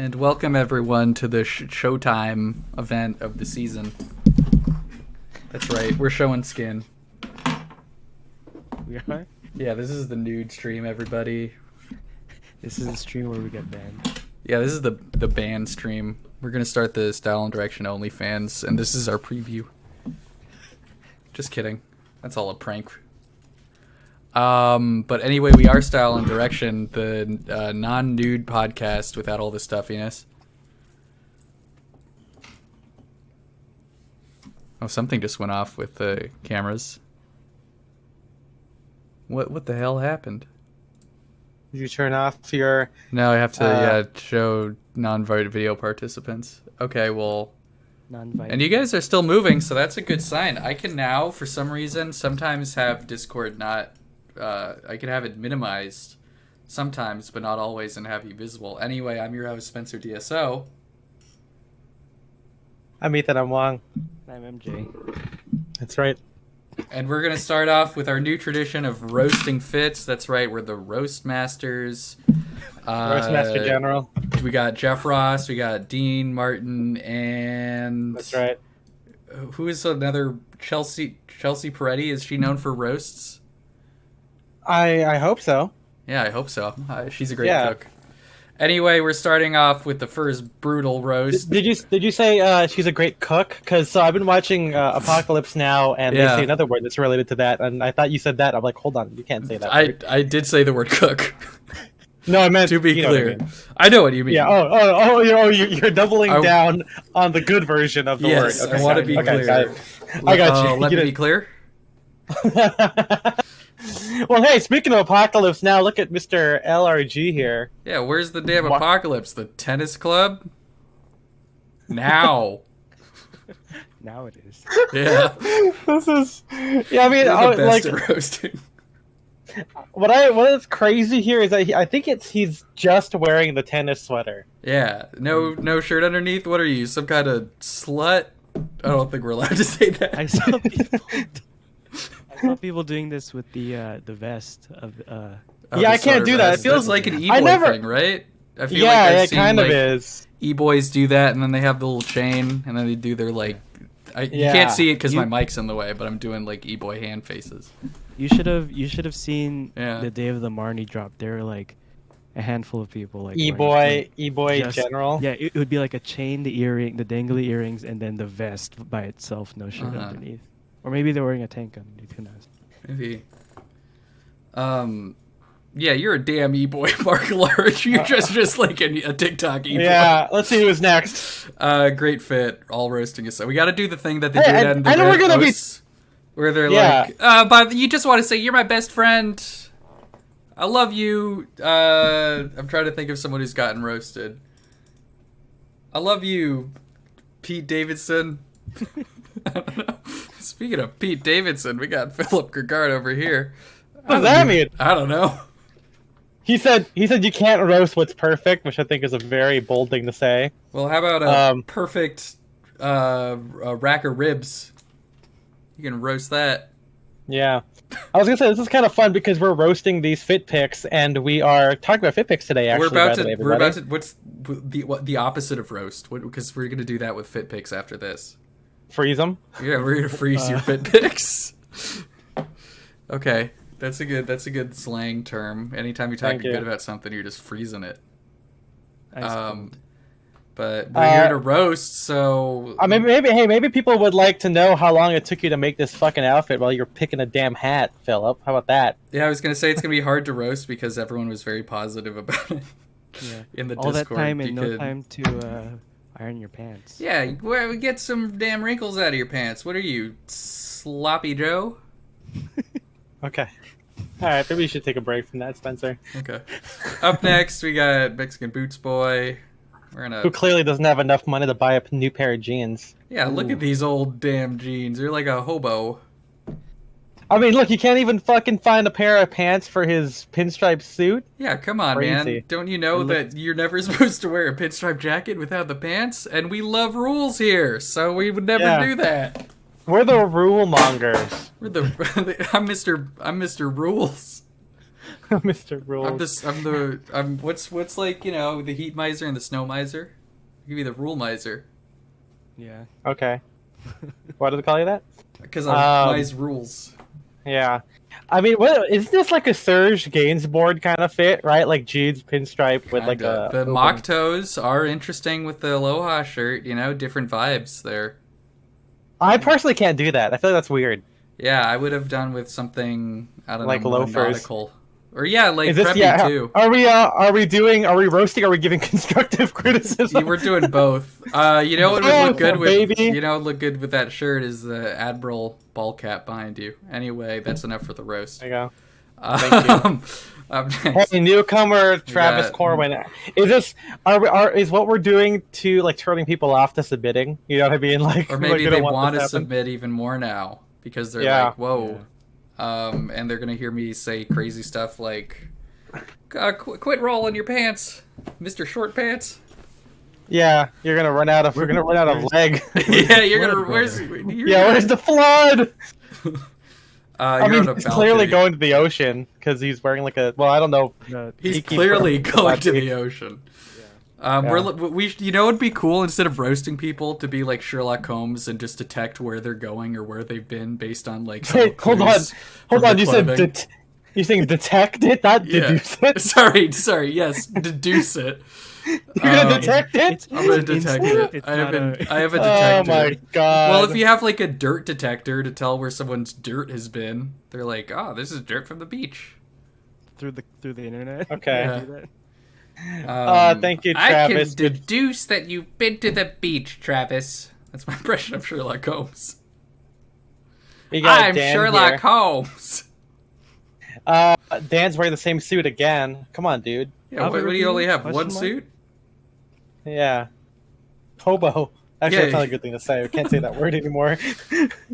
And welcome everyone to the Showtime event of the season. That's right, we're showing skin. We are? Yeah, this is the nude stream, everybody. This is a stream where we get banned. Yeah, this is the band stream. We're gonna start the Style and Direction OnlyFans, and this is our preview. Just kidding. That's all a prank. But anyway, we are Style and Direction, the non-nude podcast without all the stuffiness. Oh, something just went off with the cameras. What the hell happened? Did you turn off your... No, I have to show non-video participants. Okay, well... Non-violent. And you guys are still moving, so that's a good sign. I can now, for some reason, sometimes have Discord not... I can have it minimized sometimes, but not always, and have you visible. Anyway, I'm your host, Spencer DSO. I'm Ethan, I'm Wong. I'm MJ. That's right. And we're going to start off with our new tradition of roasting fits. That's right, we're the Roast Masters. Roastmaster General. We got Jeff Ross, we got Dean Martin, and... That's right. Who is another Chelsea Peretti? Is she known for roasts? I hope so. Yeah, I hope so. She's a great cook. Anyway, we're starting off with the first brutal roast. Did you say she's a great cook? Because I've been watching Apocalypse Now, and they say another word that's related to that, and I thought you said that. I'm like, hold on, you can't say that. I did say the word cook. No, I meant to be clear. I know what you mean. Yeah. You're doubling down on the good version of the word. Yes, I want to be clear. I got you. Let me be clear. Well, hey, speaking of Apocalypse Now, look at Mr. LRG here. Yeah, where's the damn Apocalypse? The tennis club? Now. Now it is. Yeah. This is... Yeah, I mean... You're the best at roasting. What is crazy here is that I think he's just wearing the tennis sweater. Yeah. No shirt underneath? What are you, some kind of slut? I don't think we're allowed to say that. I saw people doing this with the vest of I can't do that. It feels like an e-boy thing, right? I feel like I've seen, kind of is. E-boys do that, and then they have the little chain, and then they do their you can't see it because my mic's in the way, but I'm doing like e-boy hand faces. You should have seen the day of the Marnie drop. There were like a handful of people like e-boy general. Yeah, it would be like a chain, the earring, the dangly earrings, and then the vest by itself, no shirt underneath. Or maybe they're wearing a tank underneath. Who knows? Maybe. Yeah, you're a damn e-boy, Mark Large. You're just like a TikTok e-boy. Yeah, let's see who's next. Great fit. All roasting aside. We got to do the thing that they do at the we're gonna be... where they're like, but you just want to say, you're my best friend. I love you. I'm trying to think of someone who's gotten roasted. I love you, Pete Davidson. I don't know. Speaking of Pete Davidson, we got Philip Gregard over here. What does that mean? I don't know. He said you can't roast what's perfect, which I think is a very bold thing to say. Well, how about a perfect rack of ribs? You can roast that. Yeah. I was gonna say this is kind of fun because we're roasting these fit pics, and we are talking about fit pics today. Actually, we're about to. What's the opposite of roast? Because we're gonna do that with fit pics after this. Freeze them? Yeah, we're gonna freeze your fit pics. Okay, that's a good slang term. Anytime you talk good about something, you're just freezing it. But we're here to roast, so maybe people would like to know how long it took you to make this fucking outfit while you're picking a damn hat, Philip. How about that? Yeah, I was gonna say it's gonna be hard to roast because everyone was very positive about it. Yeah, in the all Discord. That time and no time to iron your pants. Yeah, get some damn wrinkles out of your pants. What are you, Sloppy Joe? Okay. All right, maybe we should take a break from that, Spencer. Okay. Up next, we got Mexican Boots Boy. Who clearly doesn't have enough money to buy a new pair of jeans. Yeah, look at these old damn jeans. They're like a hobo. I mean, look, you can't even fucking find a pair of pants for his pinstripe suit. Yeah, come on, man. Don't you know that you're never supposed to wear a pinstripe jacket without the pants? And we love rules here, so we would never do that. We're the rule mongers. I'm Mr. Rules. Mr. Rules. I'm what's like, you know, the heat miser and the snow miser? I'll give you the rule miser. Yeah. Okay. Why do they call you that? Because I mise rules. Yeah. I mean, what is this like a Serge Gainsbourg kind of fit, right? Like jeans, pinstripe with like a. The mock toes are interesting with the Aloha shirt. You know, different vibes there. I personally can't do that. I feel like that's weird. Yeah, I would have done with something, I don't like know, loafers. Nautical. Or like preppy too. Are we roasting? Are we giving constructive criticism? We're doing both. You know what would look good with baby. You know what would look good with that shirt is the Admiral ball cap behind you. Anyway, that's enough for the roast. There you go. Thank you. Hey, newcomer Travis Corwin. Is what we're doing to like turning people off to submitting? You know what I mean? Like, or maybe they want to submit even more now because they're like, whoa. Yeah. And they're gonna hear me say crazy stuff like, "Quit rolling your pants, Mr. Short Pants." Yeah, we're gonna run out of leg. Yeah, you're gonna. Where's the flood? I mean, he's clearly going to the ocean because he's wearing like a. Well, I don't know. He's clearly going to the ocean. We you know, it'd be cool instead of roasting people to be like Sherlock Holmes and just detect where they're going or where they've been based on like. Wait, hold on. You said you're saying detect it, not deduce it. Sorry. Yes, deduce it. You're gonna detect it. I'm gonna detect it. I have a detector. Oh my god. Well, if you have like a dirt detector to tell where someone's dirt has been, they're like, "Oh, this is dirt from the beach." Through the internet. Okay. Yeah. Thank you, Travis. I can deduce that you've been to the beach, Travis. That's my impression of Sherlock Holmes. I'm Dan Sherlock Holmes. Dan's wearing the same suit again. Come on, dude. Yeah, what do you only have? One suit? Yeah. Hobo. Actually, that's not a good thing to say. We can't say that word anymore.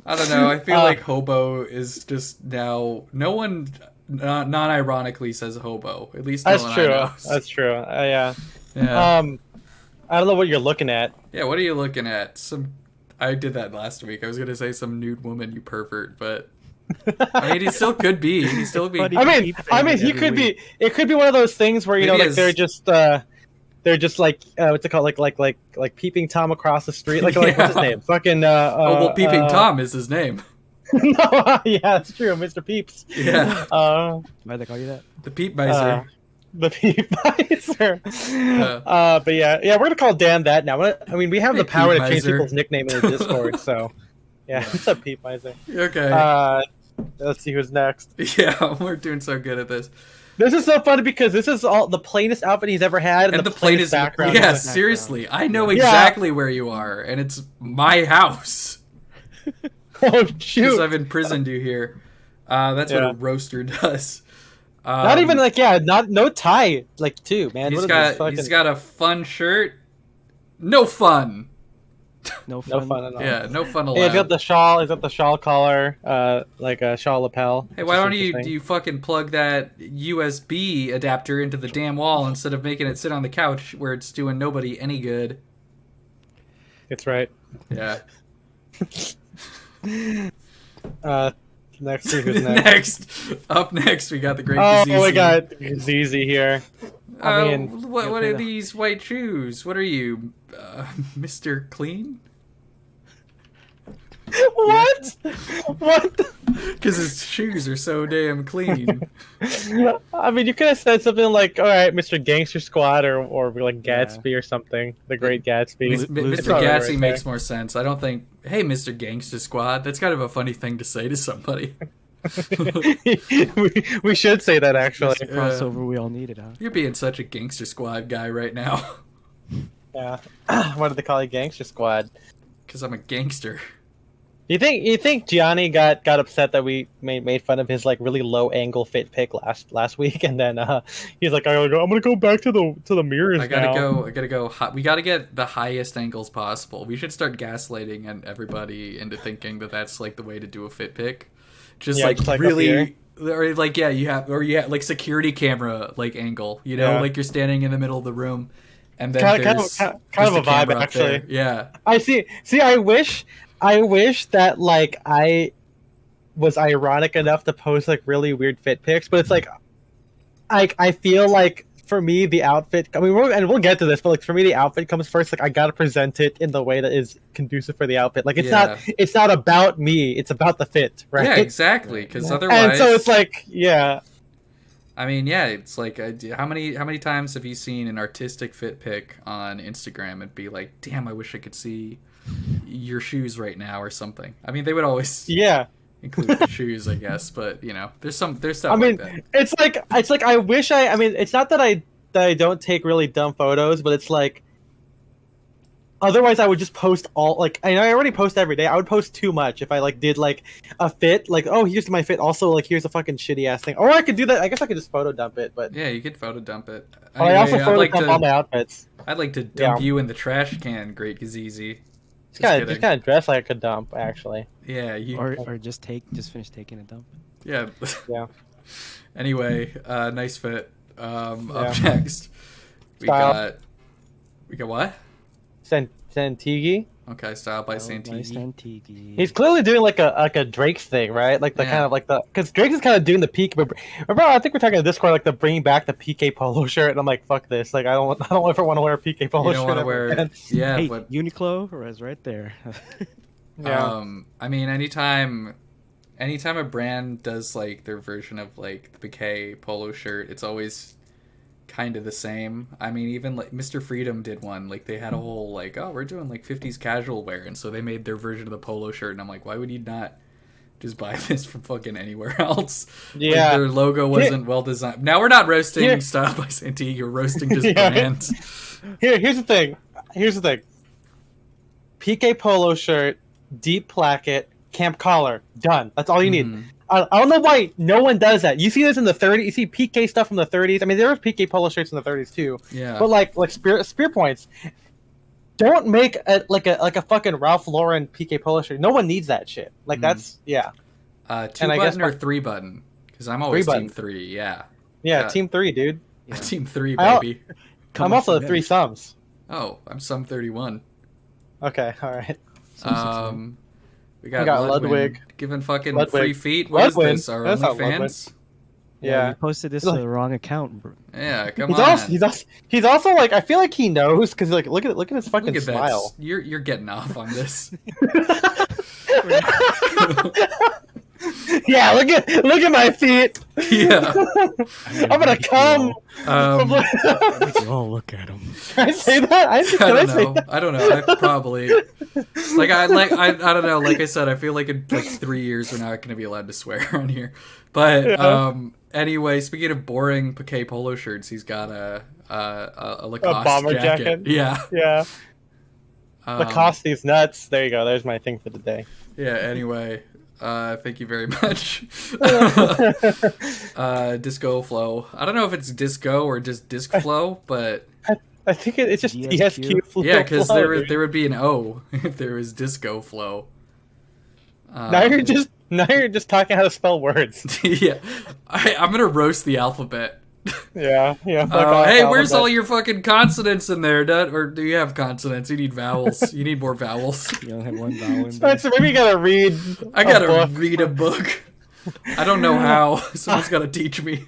I don't know. I feel like hobo is just now... No one... non-ironically says hobo. At least that's no one true. I know. That's true. Yeah. Yeah. I don't know what you're looking at. Yeah, what are you looking at? I did that last week. I was gonna say some nude woman, you pervert, but I mean, he still could be. He still be. I mean, he could be. It could be one of those things where you know, like they're just like what's it called? Like peeping Tom across the street. Like what's his name? Fucking. Peeping Tom is his name. No, yeah, that's true, Mr. Peeps. Yeah. Why'd they call you that? The Peep Miser. The Peep Miser. But yeah, we're gonna call Dan that now. I mean, we have the power to change people's nickname in the Discord, so yeah. What's up, Peep Miser? Okay. Let's see who's next. Yeah, we're doing so good at this. This is so funny because this is all the plainest outfit he's ever had, and the plainest background. Yeah, seriously, I know exactly where you are, and it's my house. Oh shoot! Because I've imprisoned you here. That's what a roaster does. Not even like no tie like too, man. He's got a fun shirt. No fun. No fun at all. Yeah, no fun allowed. Yeah, he's got the shawl. He's got the shawl collar, like a shawl lapel. Hey, why don't you fucking plug that USB adapter into the damn wall instead of making it sit on the couch where it's doing nobody any good? It's right. Yeah. Next, who's next? Up next, we got the great Zizi. Oh, we got Zizi here. I mean, what are these white shoes? What are you, Mr. Clean? What? What? Because his shoes are so damn clean. I mean, you could have said something like, "All right, Mr. Gangster Squad," or like Gatsby or something. The Great Gatsby. Mr. Gatsby makes more sense. I don't think. Hey, Mr. Gangster Squad. That's kind of a funny thing to say to somebody. we should say that actually. It's the crossover we all needed, huh? You're being such a Gangster Squad guy right now. Yeah. Why do they call you Gangster Squad? Because I'm a gangster. You think Gianni got upset that we made fun of his like really low angle fit pick last week, and then he's like, I'm gonna go back to the mirrors. I gotta go. We gotta get the highest angles possible. We should start gaslighting and everybody into thinking that that's like the way to do a fit pick. Just like really, or like you have like security camera like angle. You know, like you're standing in the middle of the room, and then kind of a vibe actually. Yeah, I see. I wish that like I was ironic enough to post like really weird fit pics, but it's like I feel like for me the outfit. I mean, we'll get to this, but like for me the outfit comes first. Like I gotta present it in the way that is conducive for the outfit. Like it's not about me. It's about the fit, right? Yeah, exactly. Because otherwise, and so it's like, yeah. I mean, yeah, it's like how many times have you seen an artistic fit pic on Instagram and be like, damn, I wish I could see your shoes right now or something. I mean, they would always include the shoes, I guess, but you know, there's stuff like that. it's like I wish I mean, it's not that I don't take really dumb photos, but it's like otherwise I would just post all like I already post every day. I would post too much if I like did like a fit, like, oh, here's my fit, also like here's a fucking shitty ass thing. Or I could do that. I guess I could just photo dump it, but yeah, you could photo dump it. Anyway, I also photo dump all my outfits. I'd like to dump you in the trash can, Great Gazizi. Just kind of dress like I could dump, actually. Yeah, or just finish taking a dump. Yeah. Yeah. Anyway, nice fit. Up next, we got what? Santigi. Okay, Style by Santigi. Santigi. He's clearly doing like a Drake's thing, right? Like the kind of like because Drake is kind of doing the peak. Remember, I think we're talking in Discord like the bringing back the PK polo shirt, and I'm like, fuck this. Like I don't ever want to wear a PK polo shirt. You don't want to wear it. Yeah, hey, but Uniqlo is right there. Yeah. I mean, anytime a brand does like their version of like the PK polo shirt, it's always kind of the same. I mean, even like Mr. Freedom did one. Like they had a whole like, oh, we're doing like 50s casual wear, and so they made their version of the polo shirt. And I'm like, why would you not just buy this from fucking anywhere else? Yeah, like, their logo wasn't well designed. Now we're not roasting Style by Santigi. You're roasting just brands. Here's the thing. PK polo shirt, deep placket, camp collar, done. That's all you need. I don't know why no one does that. You see this in the 30s. You see PK stuff from the 30s. I mean, there were PK polo shirts in the 30s too. Yeah. But like spear points. Don't make a fucking Ralph Lauren PK polo shirt. No one needs that shit. Like that's 2-button or 3-button? Because I'm always team 3. Yeah. Yeah, team 3, dude. Yeah. Team 3, baby. I'm also the 3 sums. Oh, I'm sum 31. Okay, all right. We got Ludwig giving fucking free feet. What is this? Our OnlyFans? Yeah, you posted this to the wrong account, bro. Yeah, come on. He's also like, I feel like he knows because like look at his fucking smile. You're getting off on this. Yeah, look at my feet. Yeah, I'm gonna come. Oh, look at him. Can I say that? I don't know. I probably I don't know. Like I said, I feel like in like 3 years we're not going to be allowed to swear on here. But anyway, speaking of boring PK polo shirts, he's got a Lacoste bomber jacket. Yeah. Lacoste these nuts. There you go. There's my thing for the day. Yeah. Anyway. Thank you very much. Disco Flow. I don't know if it's disco or just disc flow, but I think it's just DSQ flow. Yeah, because there would be an O if there was Disco Flow. Now you're just talking how to spell words. Yeah, I'm gonna roast the alphabet. Yeah. Hey, where's all your fucking consonants in there, Dad? Or do you have consonants? You need vowels. You need more vowels. You don't have one vowel in Spencer, maybe you gotta read. I gotta read a book. I don't know how. Someone's gotta teach me.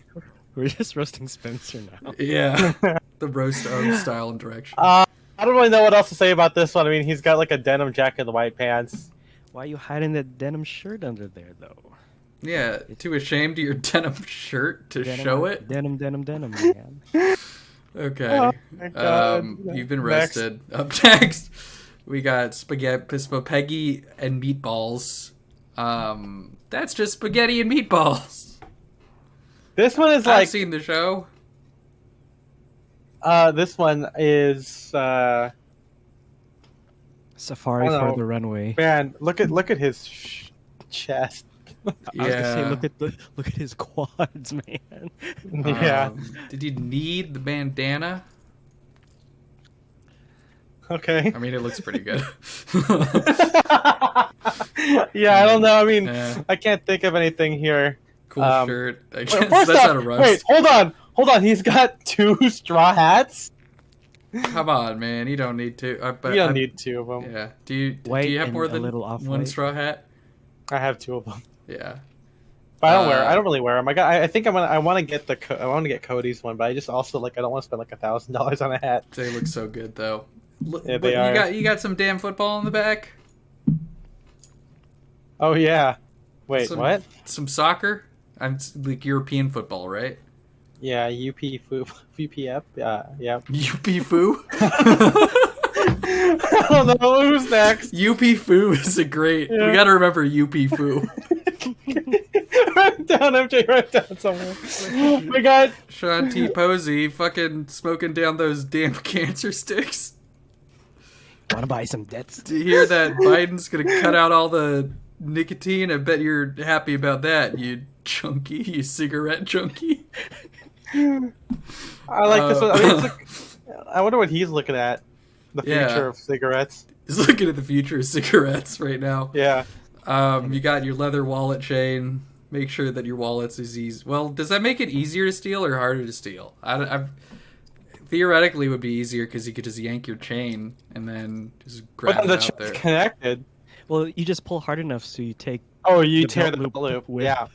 We're just roasting Spencer now. Yeah, the roast of style and direction. I don't really know what else to say about this one. I mean, he's got like a denim jacket and the white pants. Why are you hiding that denim shirt under there, though? Yeah, too ashamed of your denim shirt to show it? Denim, man. Okay. Oh my God. You've been roasted. Up next, we got spaghetti and meatballs. That's just spaghetti and meatballs. This one is like... I've seen the show. This one is... Safari for the runway. Man, look at his chest. I was gonna say, look at his quads, man. Yeah. Did you need the bandana? Okay. I mean, it looks pretty good. Yeah, I don't know. I mean, I can't think of anything here. Cool shirt. I guess that's not a roast. Wait, hold on. He's got 2 straw hats. Come on, man. You don't need to. You don't need 2 of them. Yeah. Do you have more than one straw hat? I have 2 of them. Yeah. But I don't really wear them. I think I want to get Cody's one, but I just also I don't want to spend like $1,000 on a hat. They look so good though. Yeah, they are. You got some damn football in the back. Oh yeah. Wait, what? Some soccer? I'm like European football, right? Yeah, UPF. Yeah. UP Foo? I don't know who's next. UP Foo is a great. Yeah. We got to remember UP Foo. Write down, MJ. Write down somewhere. We got Sean T. Posey fucking smoking down those damn cancer sticks. Want to buy some debts? Do you hear that Biden's gonna cut out all the nicotine? I bet you're happy about that, you junkie, you cigarette junkie. I like this one. I wonder what he's looking at. The future of cigarettes. He's looking at the future of cigarettes right now. Yeah. You got your leather wallet chain. Make sure that your wallet's is easy. Well, does that make it easier to steal or harder to steal? Theoretically, it would be easier because you could just yank your chain and then just grab it out there. Connected. Well, you just pull hard enough so you take. Oh, you tear the loop. With, yeah.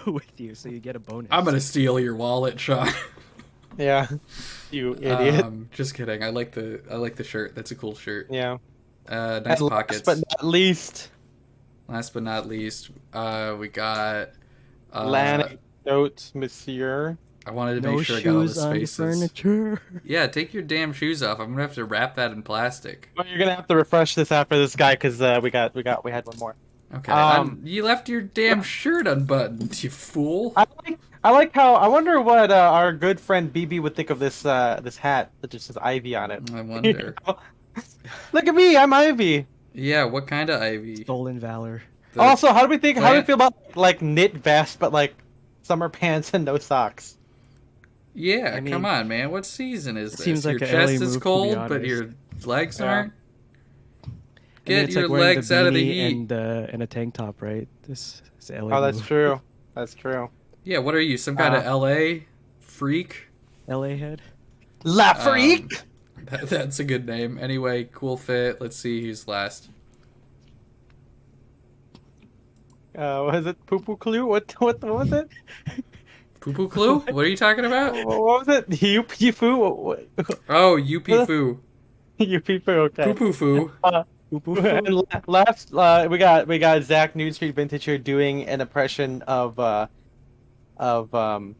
With you, so you get a bonus. I'm gonna steal your wallet, Sean. Yeah. You idiot. Just kidding. I like the shirt. That's a cool shirt. Yeah. Nice pockets. Last but not least, we got L'anecdote, monsieur. I wanted to make sure I got all the spaces. Furniture. Yeah, take your damn shoes off. I'm gonna have to wrap that in plastic. Well, you're gonna have to refresh this after this guy because we had one more. Okay. You left your damn shirt unbuttoned, you fool. I like how. I wonder what our good friend BB would think of this this hat that just says Ivy on it. I wonder. Look at me, I'm Ivy. Yeah, what kind of Ivy? Stolen valor. Also, how do we feel about like knit vest, but like summer pants and no socks? Yeah, I mean, come on, man. What season is this? Seems like your chest is cold, but your legs aren't. Get your legs out of the heat. And a tank top, right? This is LA. Oh, that's true. That's true. Yeah, what are you? Some kind of LA freak? LA head? La freak. That's a good name. Anyway, cool fit. Let's see who's last. Was it Poo Poo Clue? What was it? Poo Poo Clue? What are you talking about? What was it? UP Foo? Oh, UP Foo. UP Foo, okay. Poo Poo Foo. And last, we got Zach Nude Street Vintage here doing an impression of John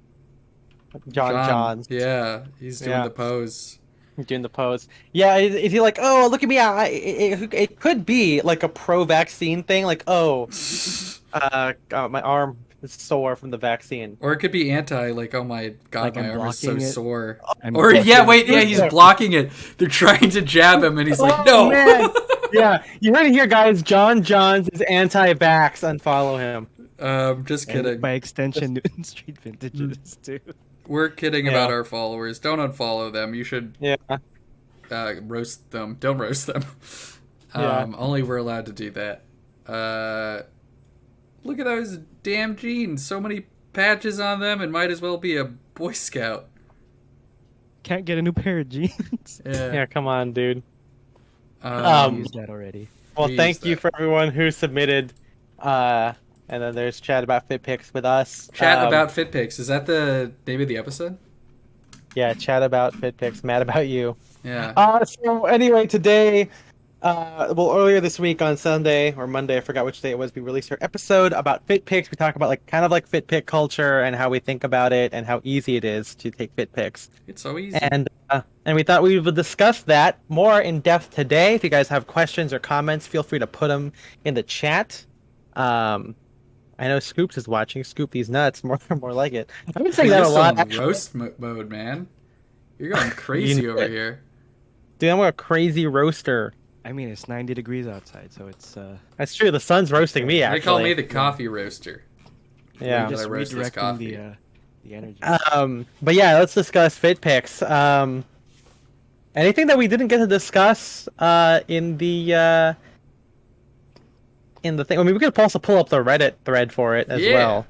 Johns. Yeah, he's doing the pose. Doing the pose. Yeah, is he like, oh, look at me? It could be like a pro-vaccine thing, like, oh, my arm is sore from the vaccine. Or it could be anti, like, oh my god, like my arm is so sore. Or he's blocking it. They're trying to jab him, and he's like, no. Man. Yeah, you heard it here, guys. John Johns is anti-vax. Unfollow him. Just kidding. And by extension, Newton Street Vintages too. We're kidding about our followers. Don't unfollow them. You should roast them. Don't roast them. Only we're allowed to do that. Look at those damn jeans. So many patches on them and might as well be a Boy Scout. Can't get a new pair of jeans. Yeah, come on, dude. Used that already. Well, thank you for everyone who submitted. And then there's Chat About Fit Pics with us. Chat About Fit Pics. Is that the name of the episode? Yeah, Chat About Fit Pics. Mad About You. Yeah. So anyway, today, earlier this week on Sunday or Monday, I forgot which day it was, we released our episode about fit pics. We talk about like fit pic culture and how we think about it and how easy it is to take fit pics. It's so easy. And we thought we would discuss that more in depth today. If you guys have questions or comments, feel free to put them in the chat. I know Scoops is watching. Scoop these nuts. More like it. I've been saying that a lot. Roast mode, man. You're going crazy over here. Dude, I'm a crazy roaster. I mean, it's 90 degrees outside, so it's... That's true. The sun's roasting me, actually. They call me the coffee roaster. Yeah. Just redirecting the energy. But yeah, let's discuss fit pics. Anything that we didn't get to discuss in the thing. I mean, we could also pull up the Reddit thread for it as well.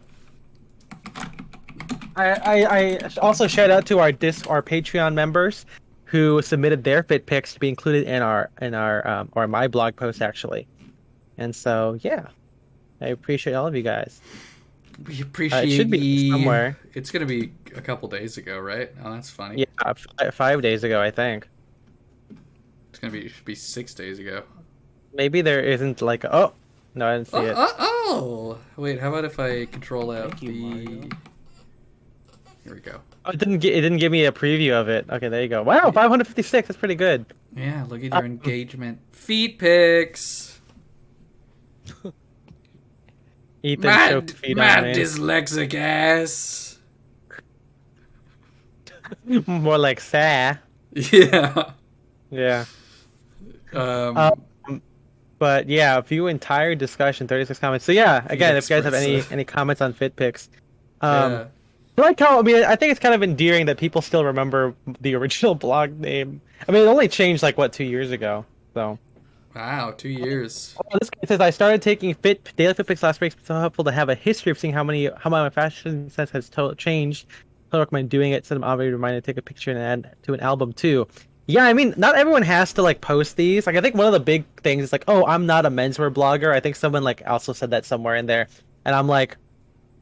I also shout out to our Patreon members who submitted their fit pics to be included in our or my blog post actually. And so yeah, I appreciate all of you guys. We appreciate it should be ye. somewhere. It's gonna be a couple days ago, right? Oh, that's funny. Yeah, 5 days ago, I think. It's gonna be should be 6 days ago. Maybe there isn't like oh no, I didn't see it. Oh! Wait, how about if I control out Thank you, Mario. Here we go. Oh, it didn't give me a preview of it. Okay, there you go. Wow, 556. That's pretty good. Yeah, look at your engagement. Feet pics. Ethan choked feet my on me. dyslexic ass. More like Sa. Yeah. Yeah. Um, But yeah, view entire discussion, 36 comments. So yeah, again, if you guys have expressive. any comments on FitPics, yeah. I like how I think it's kind of endearing that people still remember the original blog name. I mean, it only changed like what 2 years ago. So. Wow, 2 years. Oh, this guy says I started taking daily FitPics last week. It's so helpful to have a history of seeing how my fashion sense has changed. I recommend doing it. So I'm already reminded to take a picture and add to an album too. Yeah, I mean, not everyone has to like post these. Like, I think one of the big things is like, oh, I'm not a menswear blogger. I think someone like also said that somewhere in there, and I'm like,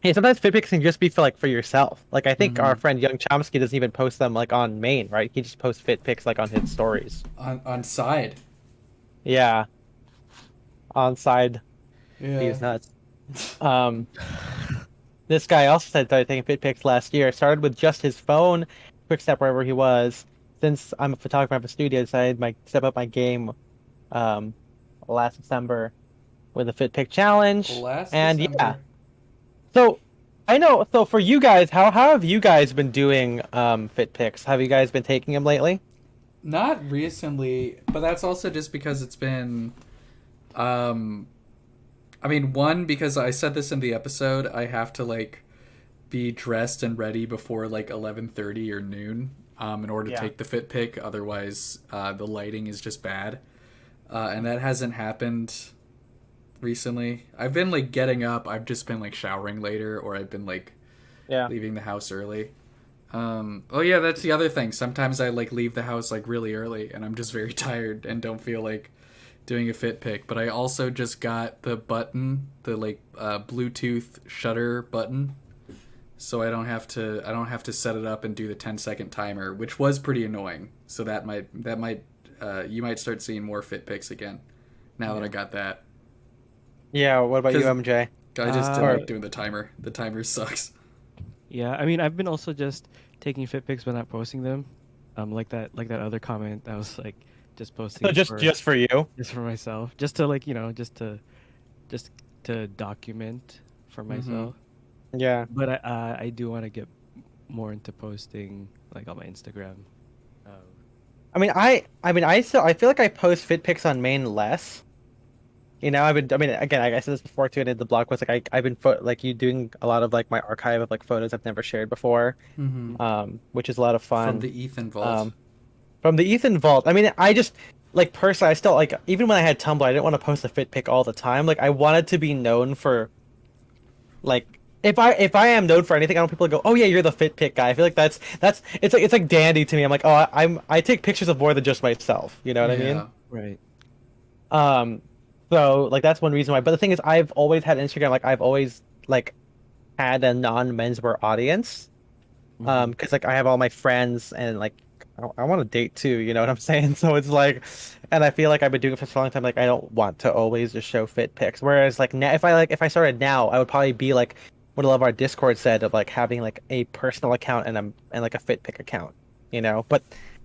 hey, sometimes FitPics can just be for yourself. Like, I think our friend Young Chomsky doesn't even post them like on main, right? He just posts FitPics like on his stories. On side. Yeah. On side. Yeah. He's nuts. This guy also said started taking FitPics last year. Started with just his phone, quick step wherever he was. Since I'm a photographer at a studio, I decided to step up my game last December with a FitPic challenge. December. Yeah. So I know. So for you guys, how have you guys been doing FitPics? Have you guys been taking them lately? Not recently, but that's also just because it's been I mean, one, because I said this in the episode, I have to like be dressed and ready before like 11:30 or noon in order to take the fit pic. Otherwise, the lighting is just bad, and that hasn't happened recently. I've been like getting up. I've just been like showering later, or I've been like leaving the house early. Oh yeah, that's the other thing. Sometimes I like leave the house like really early, and I'm just very tired and don't feel like doing a fit pic. But I also just got the button, the like Bluetooth shutter button, so I don't have to set it up and do the 10-second timer, which was pretty annoying. So that might you might start seeing more fit pics again now that I got that. Yeah. What about you, MJ? I just didn't like doing the timer. The timer sucks. Yeah, I mean, I've been also just taking fit pics but not posting them. Like that other comment that was like just posting. So just for you, just for myself, just to like just to document for myself. Yeah. But I do want to get more into posting like on my Instagram. I mean, I feel like I post fit pics on main less. You know, again, I said this before too, and in the blog post, like I've been doing a lot of like my archive of like photos I've never shared before, which is a lot of fun. From the Ethan Vault. From the Ethan Vault. I mean, I just like personally, I still like even when I had Tumblr, I didn't want to post a fit pic all the time. Like I wanted to be known for, like if I am known for anything, I want people to go, oh yeah, you're the fit pic guy. I feel like that's it's like dandy to me. I'm like, oh, I take pictures of more than just myself. You know what I mean? Right. So, like, that's one reason why. But the thing is, I've always had Instagram. Like, I've always, like, had a non-menswear audience. Because, like, I have all my friends and, like, I want to date, too. You know what I'm saying? So, it's like... And I feel like I've been doing it for so long time. Like, I don't want to always just show fit pics. Whereas, like, now, if I started now, I would probably be, like, what a lot of our Discord said of, like, having, like, a personal account and like, a fit pic account. You know? But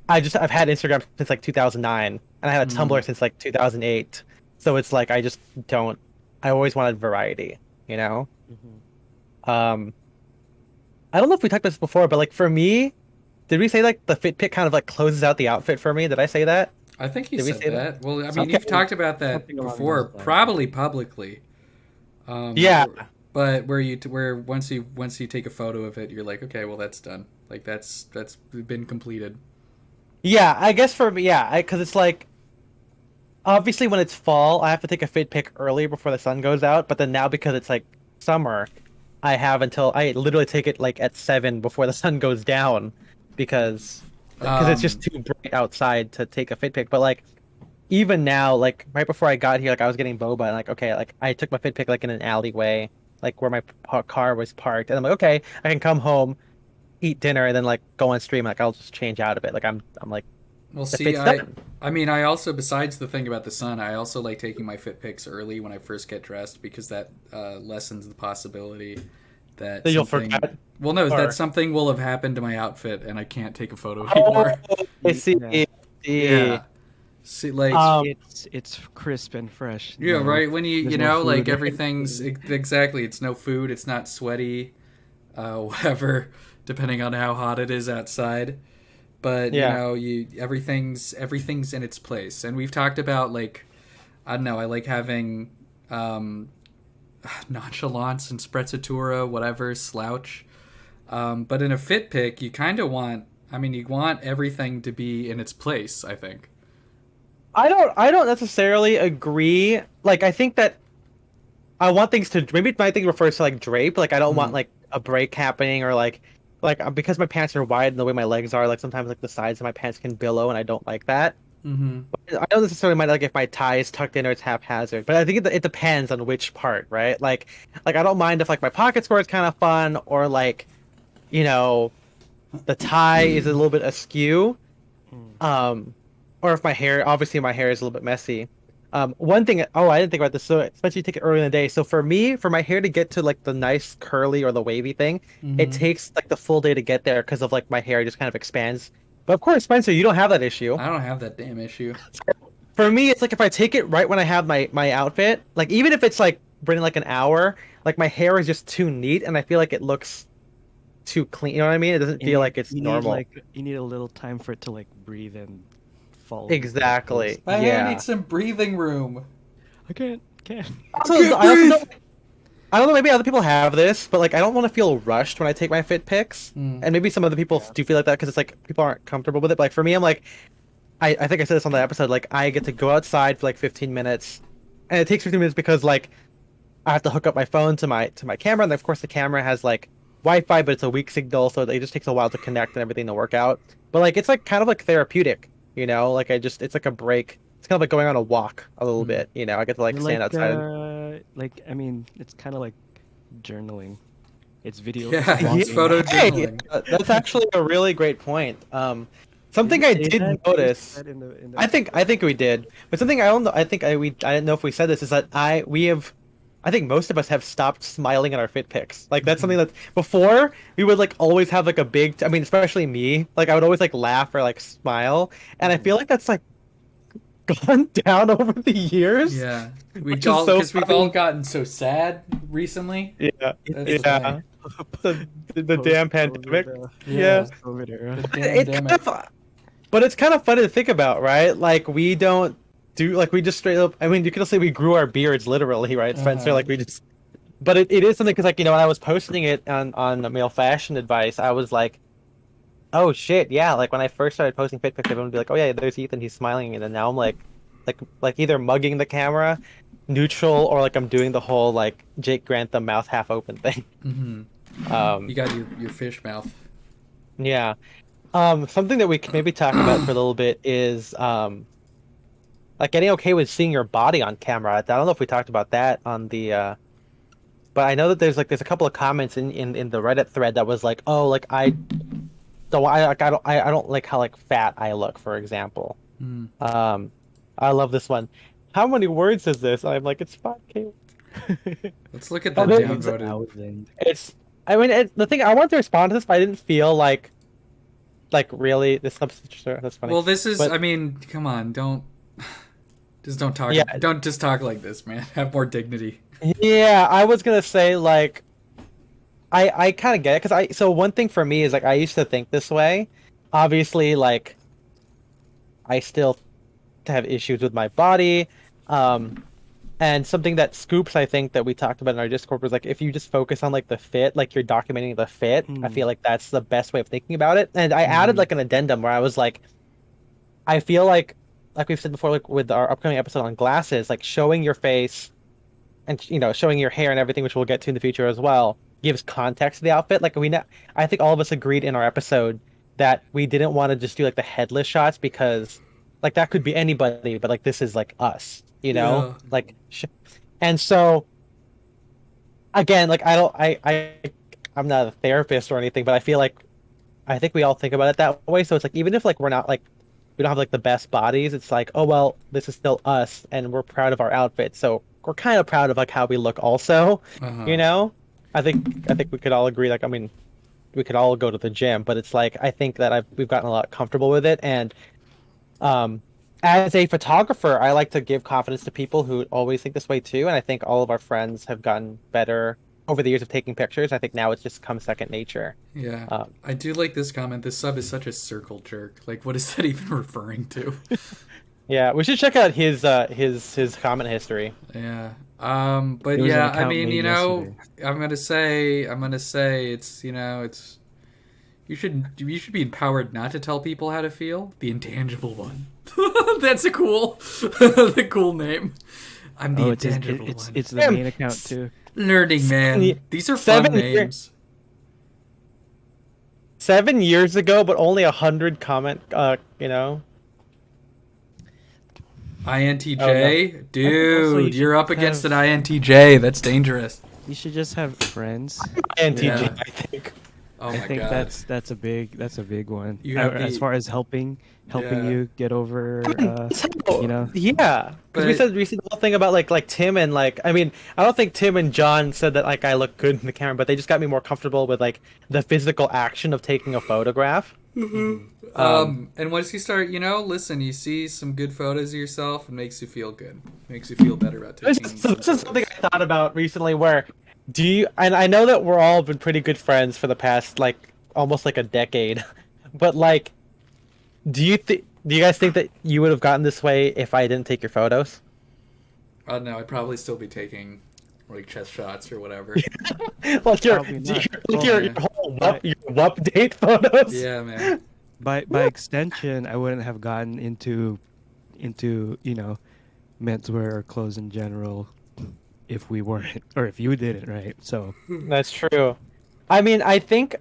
I've had Instagram since, like, 2009. And I had a Tumblr since, like, 2008. So it's like I always wanted variety, you know? I don't know if we talked about this before, but like for me, did we say like the fit pic kind of like closes out the outfit for me? Did I say that? I think you said that. Well, I mean, you've talked about that before, probably publicly. Yeah. But where once you take a photo of it, you're like, okay, well that's done. Like that's been completed. Yeah, I guess for me, yeah, because it's like obviously when it's fall, I have to take a fit pic earlier before the sun goes out. But then now because it's like summer, I literally take it like at 7 before the sun goes down because it's just too bright outside to take a fit pic. But like even now, like right before I got here, like I was getting boba and like okay, like I took my fit pic like in an alleyway, like where my car was parked, and I'm like, okay, I can come home, eat dinner, and then like go on stream. Like I'll just change out of it. Like I'm like, Well, the see, fit's done. I mean, I also, besides the thing about the sun, I also like taking my fit pics early when I first get dressed because that lessens the possibility that Then you'll something. forget. Well, no, Or that something will have happened to my outfit and I can't take a photo oh, anymore. I see. Yeah. Yeah. See, like, It's crisp and fresh. yeah, No, right. When you there's know, no like food. everything's exactly. It's no food. It's not sweaty. Whatever, depending on how hot it is outside. But Yeah. everything's in its place, and we've talked about like I don't know. I like having nonchalance and sprezzatura, whatever slouch. But in a fit pick, you kind of want. I mean, you want everything to be in its place. I think. I don't necessarily agree. Like I think that I want things to maybe my thing refers to like drape. Like I don't want like a break happening or like because my pants are wide and the way my legs are, like sometimes like the sides of my pants can billow and I don't like that. Mm-hmm. I don't necessarily mind like if my tie is tucked in or it's haphazard, but I think it depends on which part, right? Like I don't mind if like my pocket square is kind of fun or like, you know, the tie is a little bit askew. Or if my hair, obviously my hair is a little bit messy. One thing, oh, I didn't think about this. So, especially you take it early in the day. So for me, for my hair to get to like the nice curly or the wavy thing, it takes like the full day to get there because of like my hair just kind of expands. But of course, Spencer, you don't have that issue. I don't have that damn issue. For me, it's like if I take it right when I have my outfit, like even if it's like been like an hour, like my hair is just too neat and I feel like it looks too clean. You know what I mean? It doesn't feel like it's normal. You need a little time for it to like breathe and fall. Exactly. My hair Yeah. needs some breathing room. I can't. Also, I also don't, I don't know, maybe other people have this, but like I don't want to feel rushed when I take my fit pics. And maybe some other people do feel like that because it's like people aren't comfortable with it. But like for me, I'm like, I think I said this on the episode, like I get to go outside for like 15 minutes. And it takes 15 minutes because like I have to hook up my phone to my camera, and of course the camera has like Wi-Fi, but it's a weak signal, so it just takes a while to connect and everything to work out. But like it's like kind of like therapeutic, you know? Like it's like a break. It's kind of like going on a walk a little bit, you know? I get to like stand outside. Like I mean, it's kind of like journaling. It's video. Yeah, it's vlogging. photo Hey, journaling. that's actually a really great point. Something I did notice. I think we did, but something I don't know. I didn't know if we said this is that I think most of us have stopped smiling in our fit pics. Like that's something that before we would like always have like a big. I mean, especially me. Like I would always like laugh or like smile, and I feel like that's like gone down over the years. Yeah, Which is so we've funny. all gotten so sad recently. Yeah, That's yeah. The damn pandemic. Yeah. COVID era. It's kind of, but it's kind of funny to think about, right? Like we don't do like we just straight up. I mean, you can say we grew our beards literally, right, Spencer? Like we just. But it is something because like you know when I was posting it on Male Fashion Advice, I was like, oh shit, yeah. Like when I first started posting fit pics, everyone would be like, oh yeah, there's Ethan, he's smiling, and then now I'm like either mugging the camera, neutral, or like I'm doing the whole like Jake Grantham mouth half open thing. You got your fish mouth. Yeah. Something that we can maybe talk about for a little bit is like getting okay with seeing your body on camera. I don't know if we talked about that on the but I know that there's a couple of comments in the Reddit thread that was like, oh, like I don't like how like fat I look, for example. I love this one. How many words is this? I'm like, it's 5K. Let's look at the Okay. downvoted. I mean, the thing I wanted to respond to this, but I didn't feel like really this. That's funny. Well, this is. But- I mean, come on, don't talk. Yeah. Don't just talk like this, man. Have more dignity. Yeah, I was gonna say like, I kind of get it because so one thing for me is like I used to think this way. Obviously, like, I still have issues with my body. And something that Scoops, I think, that we talked about in our Discord was like, if you just focus on like the fit, like you're documenting the fit, I feel like that's the best way of thinking about it. And I added like an addendum where I was like, I feel like we've said before, like with our upcoming episode on glasses, like showing your face and, you know, showing your hair and everything, which we'll get to in the future as well, gives context to the outfit. Like I think all of us agreed in our episode that we didn't want to just do like the headless shots because like that could be anybody, but like this is like us. You know, Yeah. like, and so again, like I'm not a therapist or anything, but I feel like I think we all think about it that way. So it's like even if like we're not like we don't have like the best bodies, it's like, oh well, this is still us and we're proud of our outfits. So we're kind of proud of like how we look also, you Uh-huh. know? I think we could all agree like I mean, we could all go to the gym, but it's like I think that we've gotten a lot comfortable with it and um as a photographer, I like to give confidence to people who always think this way too, and I think all of our friends have gotten better over the years of taking pictures. I think now it's just come second nature. Yeah. Um, I do like this comment. This sub is such a circle jerk. Like, what is that even referring to? yeah, we should check out his comment history. Yeah. But There was an yeah, I account mean, made you know, yesterday. I'm gonna say it's, you know, it's you should be empowered not to tell people how to feel. The intangible one. That's a cool, the cool name. I'm the Oh, intangible one. it's the Damn. main account too. Learning man. ye- These are fun 7 years. names. 7 years ago, but only 100 comment. You know. INTJ, Oh, no. Also, you dude, should you're up have- against an INTJ. That's dangerous. You should just have friends. INTJ, Yeah. I think. Oh I my think god. that's a big one. You have As the- far as helping Yeah. you get over, you know. Yeah, because we said the whole thing about like Tim and like I mean I don't think Tim and John said that like I look good in the camera, but they just got me more comfortable with like the physical action of taking a photograph. And once you start, you know, listen, you see some good photos of yourself, it makes you feel good. Makes you feel better about This taking. is, some this is something photos. I thought about recently. Where do you? And I know that we're all been pretty good friends for the past like almost like a decade, but like, do you guys think that you would have gotten this way if I didn't take your photos? I don't know. I'd probably still be taking like chest shots or whatever. Like your Probably not. like Oh, your, man. your whole WUP date photos. Yeah, man. By extension, I wouldn't have gotten into you know menswear or clothes in general if we weren't or if you didn't, right? So That's true. I mean, I think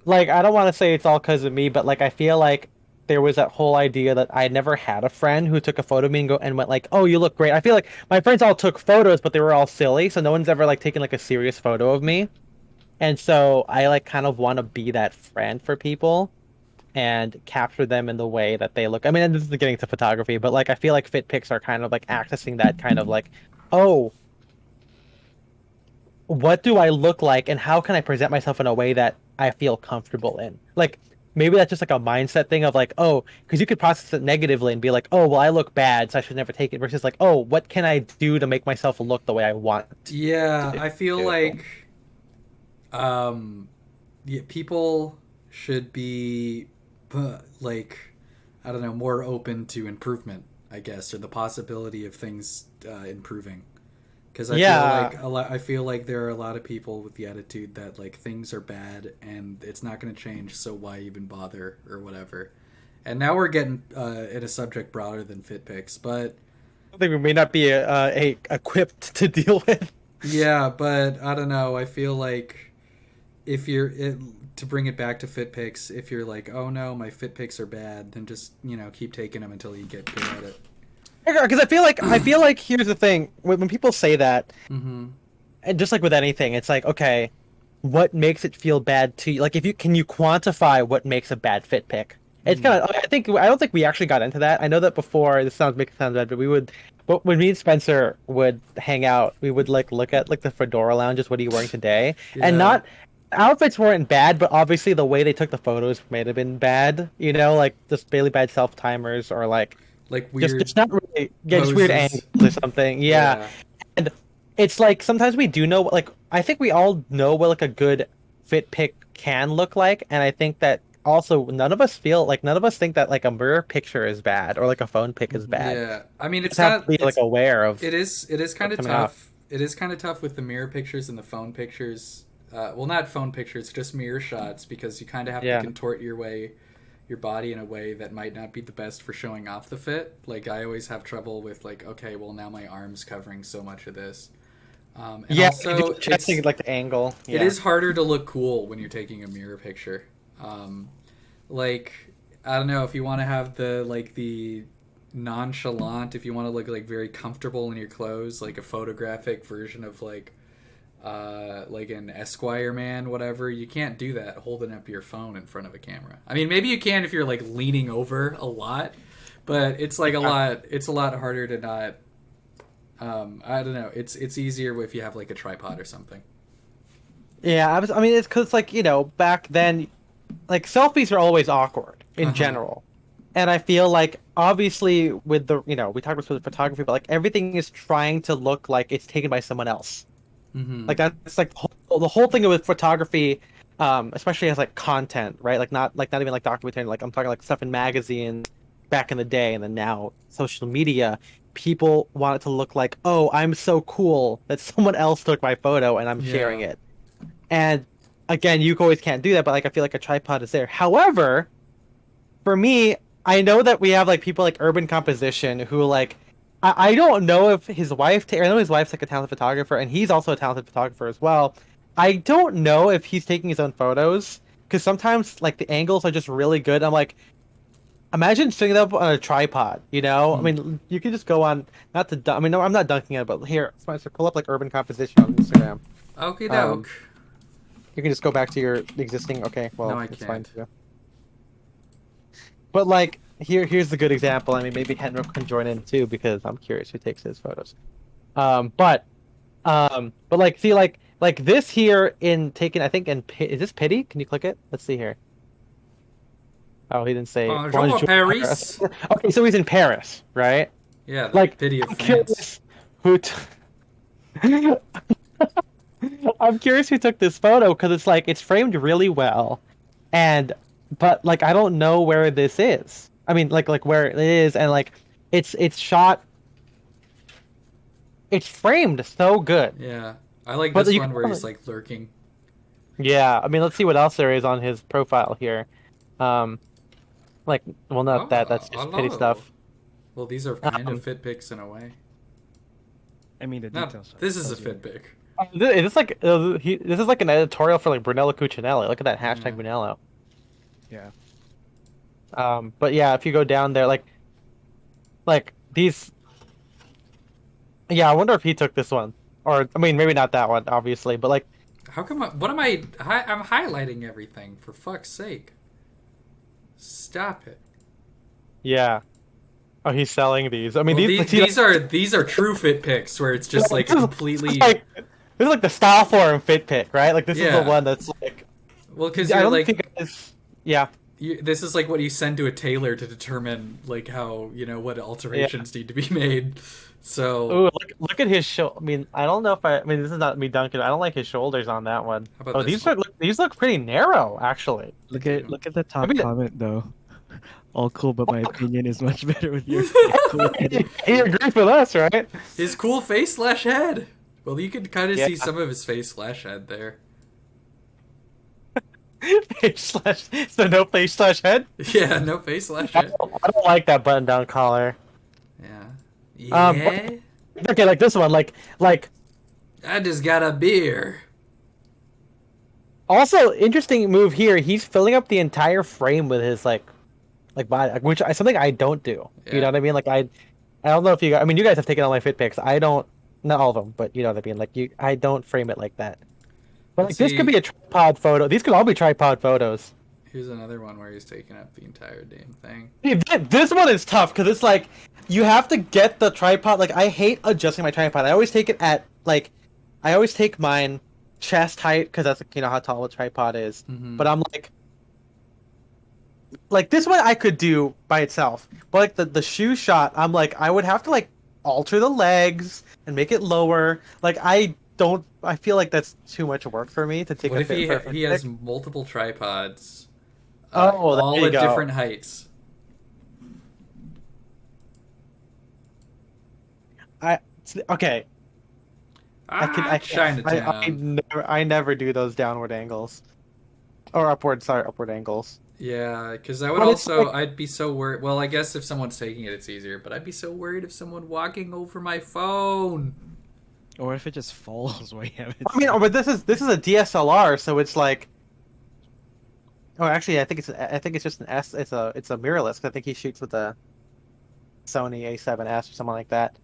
like I don't want to say it's all because of me, but like I feel like there was that whole idea that I never had a friend who took a photo of me and went like, "Oh, you look great." I feel like my friends all took photos, but they were all silly, so no one's ever like taken like a serious photo of me. And so I like kind of want to be that friend for people and capture them in the way that they look. I mean, and this is getting to photography, but like I feel like fit pics are kind of like accessing that kind of like, oh, what do I look like and how can I present myself in a way that I feel comfortable in? Like maybe that's just like a mindset thing of like, oh, because you could process it negatively and be like, oh, well, I look bad, so I should never take it. Versus like, oh, what can I do to make myself look the way I want? Yeah, I feel Yeah. like yeah, people should be like I don't know, more open to improvement, I guess, or the possibility of things improving. Because Yeah. I feel like there are a lot of people with the attitude that like things are bad and it's not going to change, so why even bother or whatever. And now we're getting in a subject broader than fit pics, but I think we may not be equipped to deal with. yeah, but I don't know. I feel like if to bring it back to fit pics, if you're like, oh no, my fit pics are bad, then just keep taking them until you get good at it. Because I feel like here's the thing when people say that, Mm-hmm. and just like with anything, it's like okay, what makes it feel bad to you? Like if you can you quantify what makes a bad fit pick? It's kind of I don't think we actually got into that. I know that before this sounds make it sound bad, but when me and Spencer would hang out, we would like look at like the fedora lounges. What are you wearing today? Yeah. And not outfits weren't bad, but obviously the way they took the photos may have been bad. You know, like just really bad self timers or like. Like weird. Just not really, yeah, just weird poses. angles or something. Yeah. And it's like sometimes we do know, like I think we all know what like a good fit pick can look like, and I think that also none of us think that like a mirror picture is bad or like a phone pic is bad. Yeah, I mean it's Just have not. to be like aware of. It is kind of coming out. tough. It is kind of tough with the mirror pictures and the phone pictures. Well, not phone pictures, just mirror shots, because you kind of have Yeah. to contort your body in a way that might not be the best for showing off the fit. Like I always have trouble with like, okay, well now my arm's covering so much of this. And Yeah, also checking like the angle. it Yeah. is harder to look cool when you're taking a mirror picture. Like I don't know if you want to have the nonchalant, if you want to look like very comfortable in your clothes, like a photographic version of like like an Esquire man, whatever. You can't do that holding up your phone in front of a camera. I mean, maybe you can if you're like leaning over a lot, but it's like a lot. It's a lot harder to not. I don't know. It's easier if you have like a tripod or something. Yeah, I mean, it's because like back then, like selfies are always awkward in general, and I feel like obviously with the we talked about with photography, but like everything is trying to look like it's taken by someone else. Mm-hmm. Like that's like the whole thing with photography, especially as like content, right? Like not even like documentary. Like I'm talking like stuff in magazines back in the day, and then now social media. People want it to look like, oh, I'm so cool that someone else took my photo and I'm sharing it. And again, you always can't do that, but like I feel like a tripod is there. However, for me, I know that we have like people like Urban Composition who like I don't know if his wife. I know his wife's like a talented photographer, and he's also a talented photographer as well. I don't know if he's taking his own photos because sometimes like the angles are just really good. I'm like, imagine setting it up on a tripod. I mean, you can just go on. Not to. I mean, no, I'm not dunking it, but here, Spencer, pull up like Urban Composition on Instagram. Okay, doke. You can just go back to your existing. Okay, well, no, I it's can't. fine too. But like, here's the good example. I mean, maybe Henrik can join in too because I'm curious who takes his photos. But like, see, like this here in taken. I think is this Pity? Can you click it? Let's see here. Oh, he didn't say. Bonjour, Paris. Okay, so he's in Paris, right? Yeah, like Pity of France. I'm curious who took this photo because it's like it's framed really well, but like I don't know where this is. I mean, like where it is, and like it's shot. It's framed so good. Yeah, I like this one where he's like lurking. Yeah, I mean, let's see what else there is on his profile here. Like, well, not that. That's just Pity stuff. Well, these are kind of fit pics in a way. I mean, the details. This is a fit pic. This is like an editorial for like Brunello Cucinelli. Look at that hashtag Brunello. Yeah. But yeah, if you go down there, like these. Yeah, I wonder if he took this one, or I mean, maybe not that one, obviously, but like. How come? What am I? I'm highlighting everything for fuck's sake. Stop it. Yeah. Oh, he's selling these. I mean, these are true fit pics where it's just like completely. This is like the style forum fit pic, right? Like this is the one that's like. Well, because I you're don't think it's. Yeah. This is like what you send to a tailor to determine like how what alterations need to be made. So. Ooh, look at his shoulder. I mean, I don't know if I mean this is not me dunking. I don't like his shoulders on that one. How about these look pretty narrow actually. Look at the top comment though. All cool, but my opinion is much better with your. He agrees with us, right? His cool face / head. Well, you could kind of see some of his face / head there. So no face / head. Yeah, no face / head. I don't like that button down collar. Yeah. Okay, like this one, like. I just got a beer. Also, interesting move here. He's filling up the entire frame with his like body, which is something I don't do. Yeah. You know what I mean? Like I don't know if you guys. I mean, you guys have taken all my fit pics. I don't, not all of them, but you know what I mean. Like I don't frame it like that. But like this could be a tripod photo. These could all be tripod photos. Here's another one where he's taking up the entire damn thing. This one is tough because it's like you have to get the tripod. Like I hate adjusting my tripod. I always take it at like, I always take mine chest height because that's how tall a tripod is. Mm-hmm. But I'm like this one I could do by itself, but like the shoe shot, I'm like I would have to like alter the legs and make it lower. Like I feel like that's too much work for me to take. What if he has multiple tripods? All at different heights. Okay. I never do those downward angles, or upward angles. Yeah, because I would I'd be so worried. Well, I guess if someone's taking it, it's easier. But I'd be so worried of someone walking over my phone. Or if it just falls while you have it. I mean, but this is a DSLR, so it's like. Oh, actually, I think it's just an S. It's a mirrorless. I think he shoots with a Sony A7S or something like that.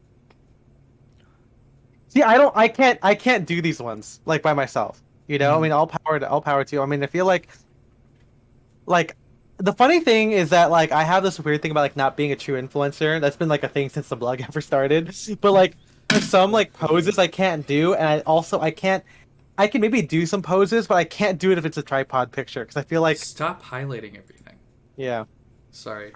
See, I can't do these ones like by myself. You know, I mean, all power to you. I mean, I feel like the funny thing is that like I have this weird thing about like not being a true influencer. That's been like a thing since the blog ever started. But like there's some like poses I can't do, and I can't. I can maybe do some poses, but I can't do it if it's a tripod picture because I feel like Stop highlighting everything. yeah. Sorry.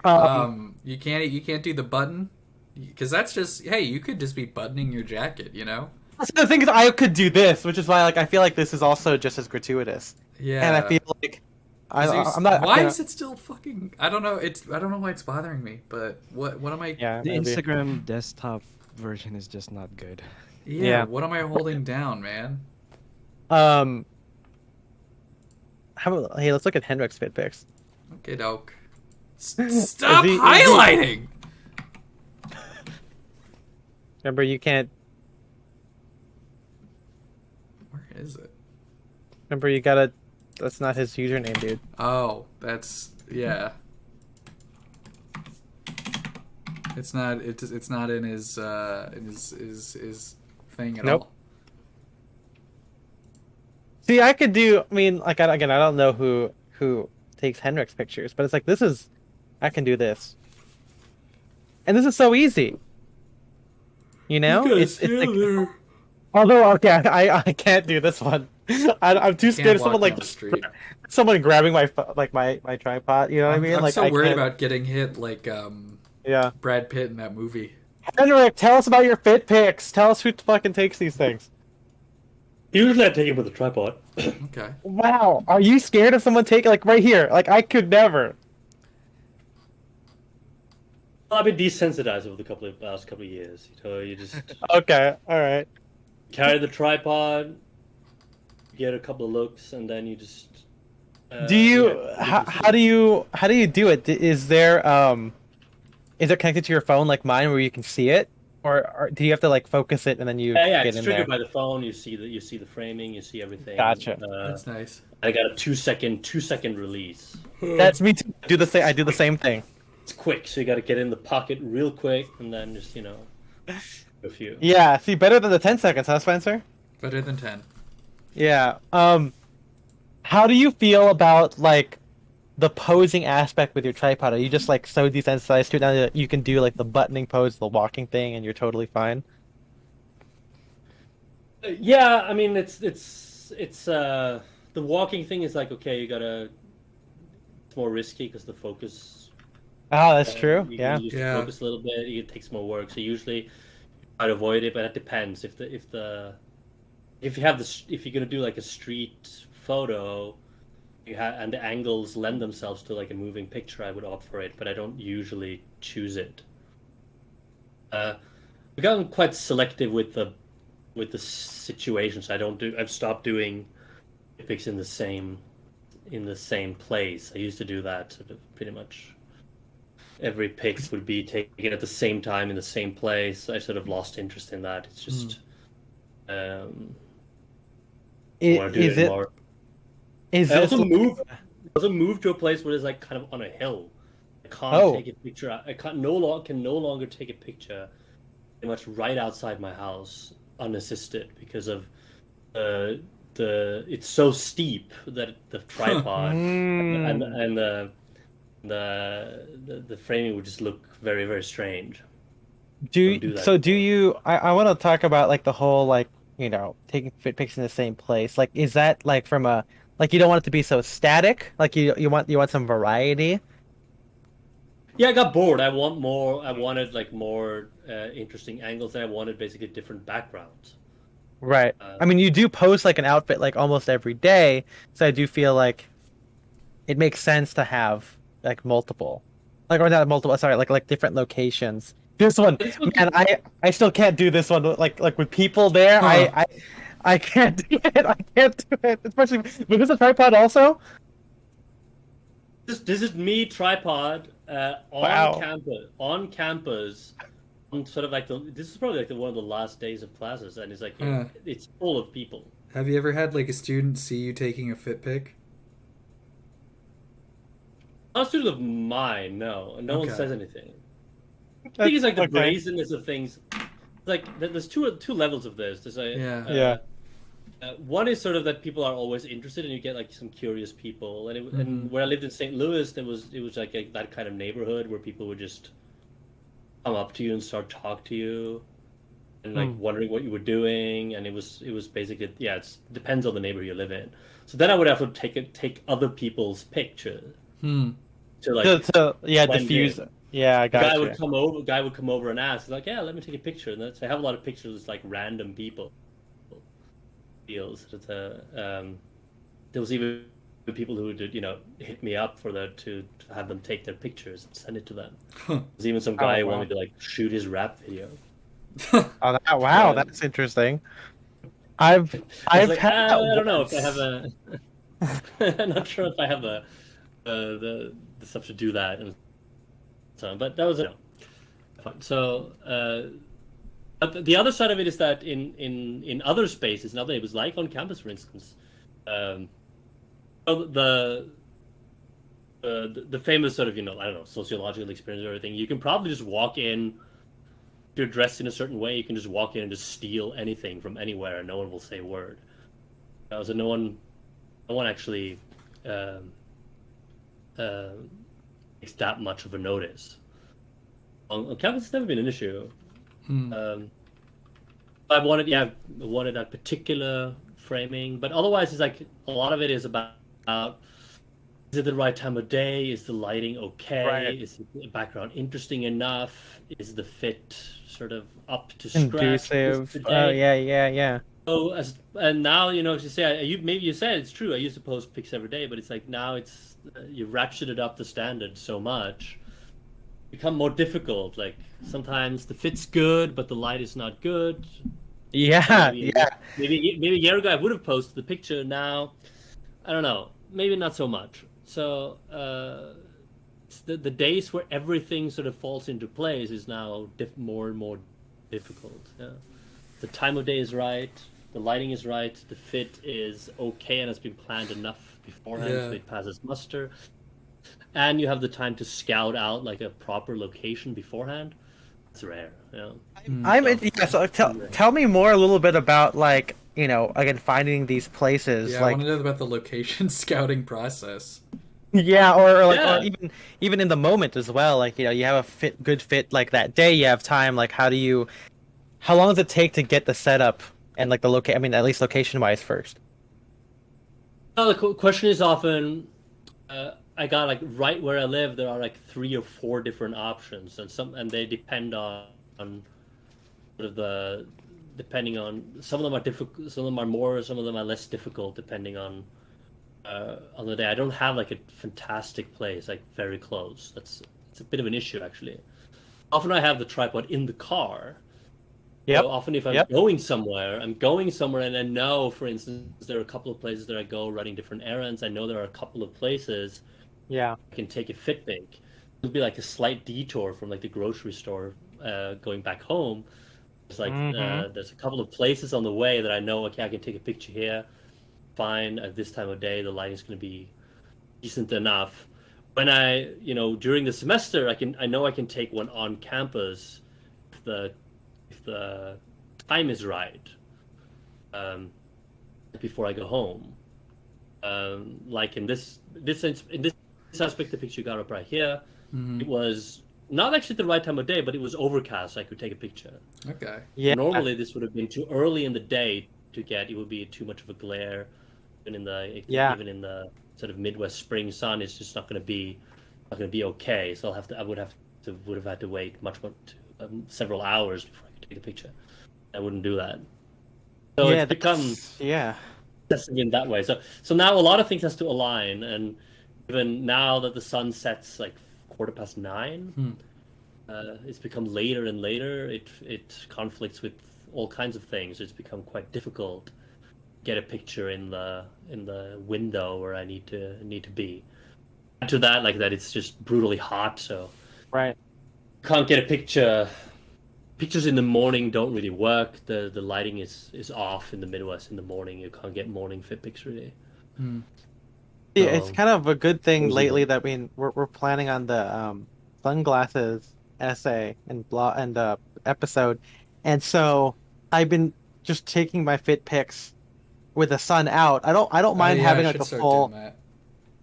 You can't do the button because that's just hey, you could just be buttoning your jacket, you know? So the thing is, I could do this, which is why like I feel like this is also just as gratuitous. Yeah. And I feel like I'm not. Why is it still fucking? I don't know. I don't know why it's bothering me. But what am I? Yeah. The Maybe. Instagram desktop version is just not good. Yeah. What am I holding down, man? Hey, let's look at Henrik's fit pics. Okay, doke. Stop highlighting. Remember, you can't. Where is it? Remember, you gotta. That's not his username, dude. Oh, that's yeah. It's not. It's not in his thing at all. See, I could do. I mean, like again, I don't know who takes Henrik's pictures, but it's like this is. I can do this, and this is so easy. You know, it's like, although okay, I can't do this one. I'm too scared of someone like someone grabbing my my tripod. You know what I mean? I'm like so worried about getting hit like yeah, Brad Pitt in that movie. Henrik, tell us about your fit pics. Tell us who fucking takes these things. Usually I take it with a tripod. Okay. Wow, are you scared of someone taking like right here? Like I could never. I've been desensitized over the last couple of years. You know, you just Okay, all right. carry the tripod, get a couple of looks, and then you just. Do you how do you do it? Is it connected to your phone like mine where you can see it, or do you have to like focus it and then you Yeah, get it's in triggered there? by the phone. You see the framing, you see everything. Gotcha. That's nice. I got a 2-second release. That's me too. I do the same thing. It's quick, so you got to get in the pocket real quick, and then just a few. Yeah, see, better than the 10 seconds, huh, Spencer? Better than 10. Yeah. How do you feel about like the posing aspect with your tripod? Are you just like so desensitized to it now that you can do like the buttoning pose, the walking thing, and you're totally fine? Yeah, I mean it's the walking thing is like okay, you gotta. It's more risky because the focus. Oh, that's true. You Yeah. use the focus a little bit. It takes more work, so usually try to avoid it. But it depends. If you're gonna do like a street photo, and the angles lend themselves to like a moving picture, I would opt for it. But I don't usually choose it. I've gotten quite selective with the situations. I've stopped doing pics in the same place. I used to do that sort of pretty much. Every pics would be taken at the same time in the same place. I sort of lost interest in that. It's just I also moved to a place where it's like kind of on a hill. I can't take a picture. I can no longer take a picture pretty much right outside my house unassisted because of it's so steep that the tripod and the framing would just look very, very strange. Do you? I want to talk about like the whole like taking fit pics in the same place. Like, is that like from a like you don't want it to be so static? Like you want some variety? Yeah, I got bored. I wanted like more interesting angles, and I wanted basically different backgrounds. Right. I mean, you do post like an outfit like almost every day, so I do feel like it makes sense to have like multiple, like or not multiple. Sorry, like different locations. This one, man, I still can't do this one. Like with people there, I can't do it. I can't do it, especially with this a tripod also. This is me tripod on campus. Sort of like this is probably like one of the last days of classes, and it's like it's full of people. Have you ever had like a student see you taking a fit pic? Not a student of mine, no. No one says anything. I think it's like the brazenness of things. like there's two levels of this. There's one is sort of that people are always interested, and you get like some curious people. And where I lived in St. Louis, it was like that kind of neighborhood where people would just come up to you and start talk to you, and like wondering what you were doing. And it was basically it depends on the neighborhood you live in. So then I would have to take other people's pictures to like diffuse. Yeah, I got guy would come over and ask like, yeah, let me take a picture. And I have a lot of pictures of like random people. Deals. There was even people who would hit me up to have them take their pictures and send it to them. There's even some guy who wanted to like shoot his rap video. Wow, that's interesting. I've like, had I don't know if I have a. I'm not sure if I have the stuff to do that, and so, but that was fun. So. But the other side of it is that in other spaces, in other neighborhoods, like on campus, for instance, the famous sort of I don't know, sociological experience or everything, you can probably just walk in. If you're dressed in a certain way, you can just walk in and just steal anything from anywhere, and no one will say a word. So no one actually takes that much of a notice. On campus, it's never been an issue. I wanted that particular framing, but otherwise, it's like a lot of it is about is it the right time of day? Is the lighting okay? Right. Is the background interesting enough? Is the fit sort of up to scratch? Conducive. Oh yeah. So and now as you say, maybe you said it's true. I used to post pics every day, but it's like now it's you've ratcheted up the standard so much. Become more difficult. Like sometimes the fit's good, but the light is not good. Maybe a year ago I would have posted the picture. Now, I don't know. Maybe not so much. So the days where everything sort of falls into place is now more and more difficult. Yeah. The time of day is right. The lighting is right. The fit is okay and has been planned enough beforehand so it passes muster. And you have the time to scout out like a proper location beforehand. It's rare, So tell me more a little bit about like again finding these places. Yeah, like, I want to know about the location scouting process. Yeah, or even in the moment as well. Like you have a good fit like that day. You have time. Like how long does it take to get the setup and like the location? I mean, at least location wise first. Well, the question is often. I got like right where I live. There are like 3 or 4 different options, and they depend on sort of depending on some of them are difficult, some of them are more, some of them are less difficult depending on the day. I don't have like a fantastic place like very close. It's a bit of an issue actually. Often I have the tripod in the car. So often if I'm going somewhere, and I know, for instance, there are a couple of places that I go running different errands. I know there are a couple of places I can take a Fitbit. It'll be like a slight detour from like the grocery store going back home. It's like there's a couple of places on the way that I know, okay, I can take a picture here. Fine, at this time of day, the lighting's going to be decent enough. When during the semester, I know I can take one on campus if the time is right, before I go home. Like in this aspect, the picture you got up right here, it was not actually the right time of day, but it was overcast, so I could take a picture. Okay. Yeah. Normally, this would have been too early in the day to get. It would be too much of a glare, even in the sort of Midwest spring sun. It's just not going to be okay. So I would have had to wait several hours before I could take a picture. I wouldn't do that. So it's become testing in that way. So now a lot of things has to align, and even now that the sun sets like 9:15, it's become later and later. It conflicts with all kinds of things. It's become quite difficult to get a picture in the window where I need to be. Add to that, like that, it's just brutally hot, so can't get a picture. Pictures in the morning don't really work. The lighting is off in the Midwest in the morning. You can't get morning fit pics really. Yeah, it's kind of a good thing lately that we're planning on the sunglasses essay and episode, And so I've been just taking my fit pics with the sun out. I don't mind Yeah, having I like should the start doing full that.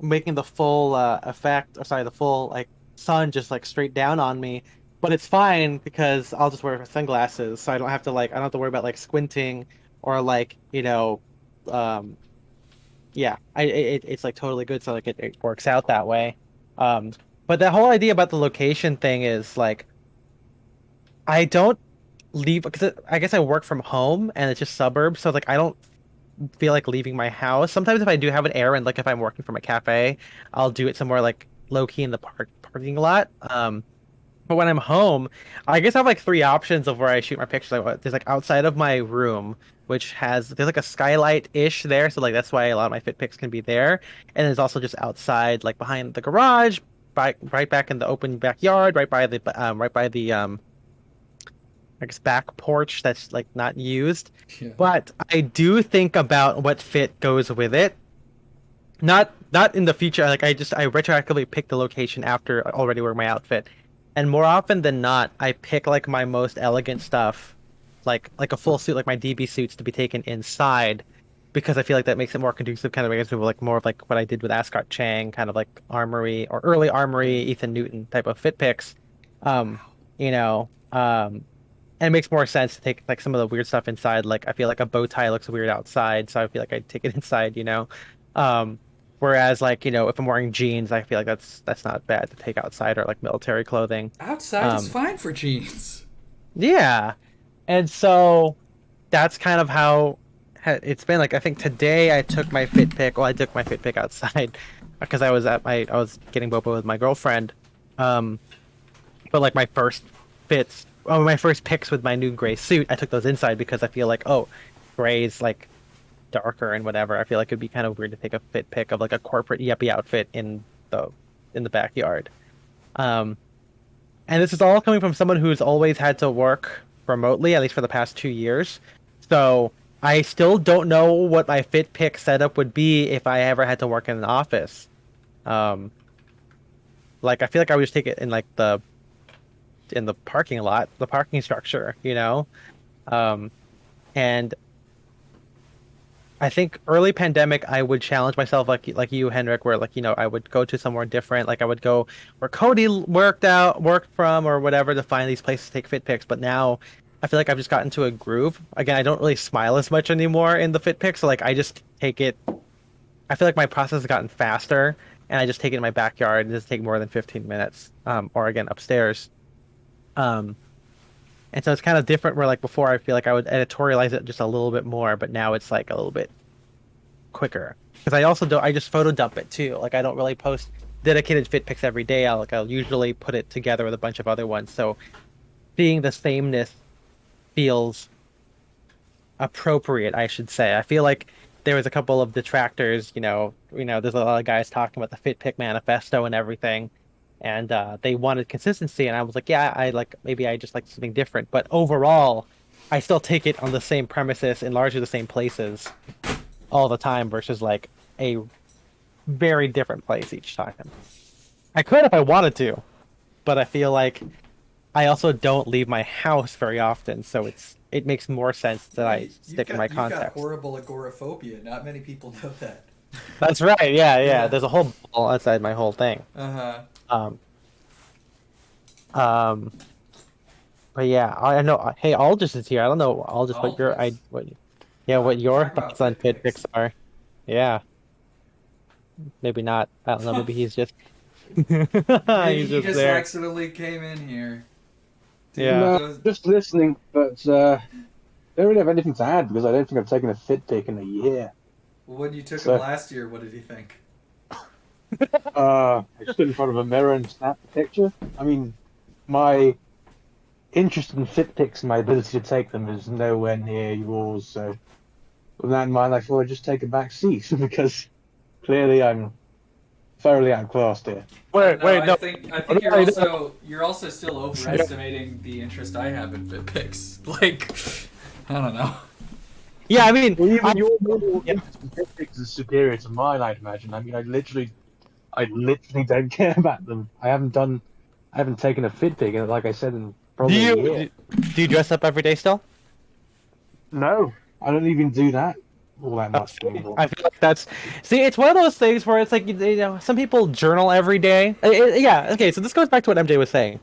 making the full effect, or sorry, the full like sun just like straight down on me. But it's fine because I'll just wear sunglasses, so I don't have to like I don't have to worry about like squinting or like um yeah, it's like totally good. So like it works out that way. Um, but the whole idea about the location thing is like I don't leave because I guess I work from home and it's just suburbs, so like I don't feel like leaving my house. Sometimes if I do have an errand, like if I'm working from a cafe, I'll do it somewhere like low key in the parking lot. But when I'm home, I guess I have like three options of where I shoot my pictures. Like, there's like outside of my room, which there's like a skylight-ish there, so like that's why a lot of my fit pics can be there. And there's also just outside, like behind the garage, right back in the open backyard, right by the I guess back porch that's like not used. Yeah. But I do think about what fit goes with it. Not in the future. Like I retroactively pick the location after already wearing my outfit. And more often than not, I pick like my most elegant stuff, like a full suit, like my DB suits to be taken inside, because I feel like that makes it more conducive, kind of makes it like more of like what I did with Ascot Chang, kind of like Armory or early Armory, Ethan Newton type of fit picks. Um, you know, and it makes more sense to take like some of the weird stuff inside. Like I feel like a bow tie looks weird outside, so I feel like I'd take it inside, you know. Um, Whereas like, if I'm wearing jeans, I feel like that's not bad to take outside, or like military clothing. Outside is Um, fine for jeans. yeah. And so that's kind of how it's been. Like I think today I took my fit pick. Well, I took my fit pick outside because I was getting boba with my girlfriend. Um, but like my first my first picks with my new gray suit, I took those inside because I feel like, oh, gray's like darker and whatever. I feel like it'd be kind of weird to take a fit pick of like a corporate yuppie outfit the in the backyard. Um, and this is all coming from someone who's always had to work remotely, at least for the past 2 years. So I still don't know what my fit pick setup would be if I ever had to work in an office. Um, like I feel like I would just take it in like the parking lot, the parking structure, you know? Um, and I think early pandemic, I would challenge myself like you, Henrik, where like I would go to somewhere different. Like I would go where Cody worked from, or whatever, to find these places to take fit pics. But now, I feel like I've just gotten to a groove. Again, I don't really smile as much anymore in the fit pics. So like I just take it. I feel like my process has gotten faster, and I just take it in my backyard. It doesn't take more than 15 minutes. Or again upstairs. Um, and so it's kind of different. Where like before, I feel like I would editorialize it just a little bit more, but now it's like a little bit quicker, because I just photo dump it too. Like I don't really post dedicated fit pics every day. I'll usually put it together with a bunch of other ones. So seeing the sameness feels appropriate, I should say. I feel like there was a couple of detractors. There's a lot of guys talking about the fit pic manifesto and everything, and they wanted consistency. And I was like, yeah, I like maybe I just like something different. But overall, I still take it on the same premises in largely the same places all the time, versus like a very different place each time. I could if I wanted to, but I feel like I also don't leave my house very often, so it makes more sense that I stick in my You've got context. horrible agoraphobia. Not many people know that. That's right. Yeah, yeah. Yeah. There's a whole ball outside my whole thing. Uh-huh. Um, um, but yeah, I know. Hey, Aldous is here. I don't know, Aldous, what your Talk about thoughts on fit fit pics. pics are. Yeah, maybe not. I don't know. Maybe he's just Maybe he's he just just there. accidentally came in here. Dude, Yeah. No, just listening, but don't really have anything to add because I don't think I've taken a fit pic in a year. When you took So- him last year, what did he think? I stood in front of a mirror and snapped the picture. I mean, my interest in fit pics and my ability to take them is nowhere near yours. So, with that in mind, I thought I'd just take a back seat because clearly I'm thoroughly outclassed here. Wait, I no. think you're also still overestimating the interest I have in fit pics. Like, I don't know. Yeah, I mean, Well, even I- your normal interest in fit pics is superior to mine, I'd imagine. I mean, I literally don't care about them. I haven't taken a fit pic, and like I said in probably a year. Do you dress up every day still? No, I don't even do that all that much anymore. I feel like it's one of those things where it's like, you know, some people journal every day. Yeah, okay, so this goes back to what MJ was saying.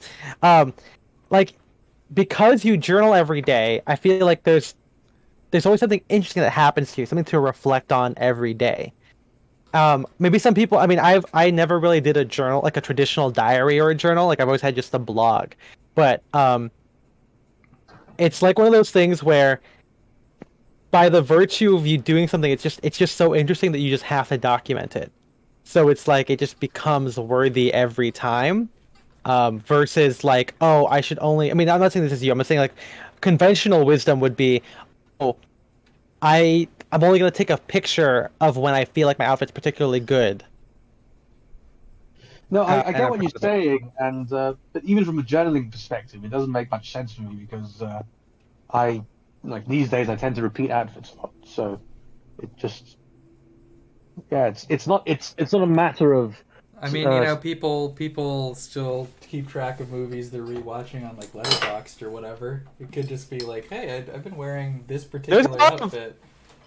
Like, because you journal every day, I feel like there's always something interesting that happens to you, something to reflect on every day. Maybe some people, I mean, I never really did a journal, like a traditional diary or a journal. Like, I've always had just a blog. But it's like one of those things where, by the virtue of you doing something, it's just so interesting that you just have to document it. So it's like it just becomes worthy every time. Versus like, oh, I should only. I mean, I'm not saying this is you. I'm saying like, conventional wisdom would be, oh, I'm only gonna take a picture of when I feel like my outfit's particularly good. No, I get what you're saying, and but even from a journaling perspective, it doesn't make much sense for me because I like these days I tend to repeat outfits a lot, so it just it's not a matter of. I mean, you know, people still keep track of movies they're rewatching on like Letterboxd or whatever. It could just be like, hey, I've been wearing this particular outfit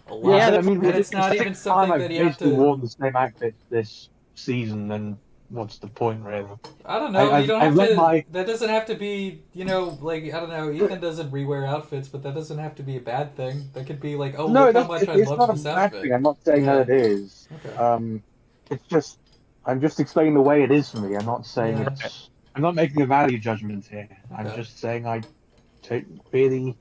a lot. Yeah, I mean, and it's not even something that you have to. I've worn the same outfit this season, then what's the point, really? I don't know. You don't have to. My... That doesn't have to be, you know, like I don't know. Ethan doesn't rewear outfits, but that doesn't have to be a bad thing. That could be like, oh, no, look how much I love this outfit. Thing. I'm not saying that it is. Okay. It's just. I'm just explaining the way it is for me. I'm not saying it's. I'm not making a value judgment here. I'm just saying I don't really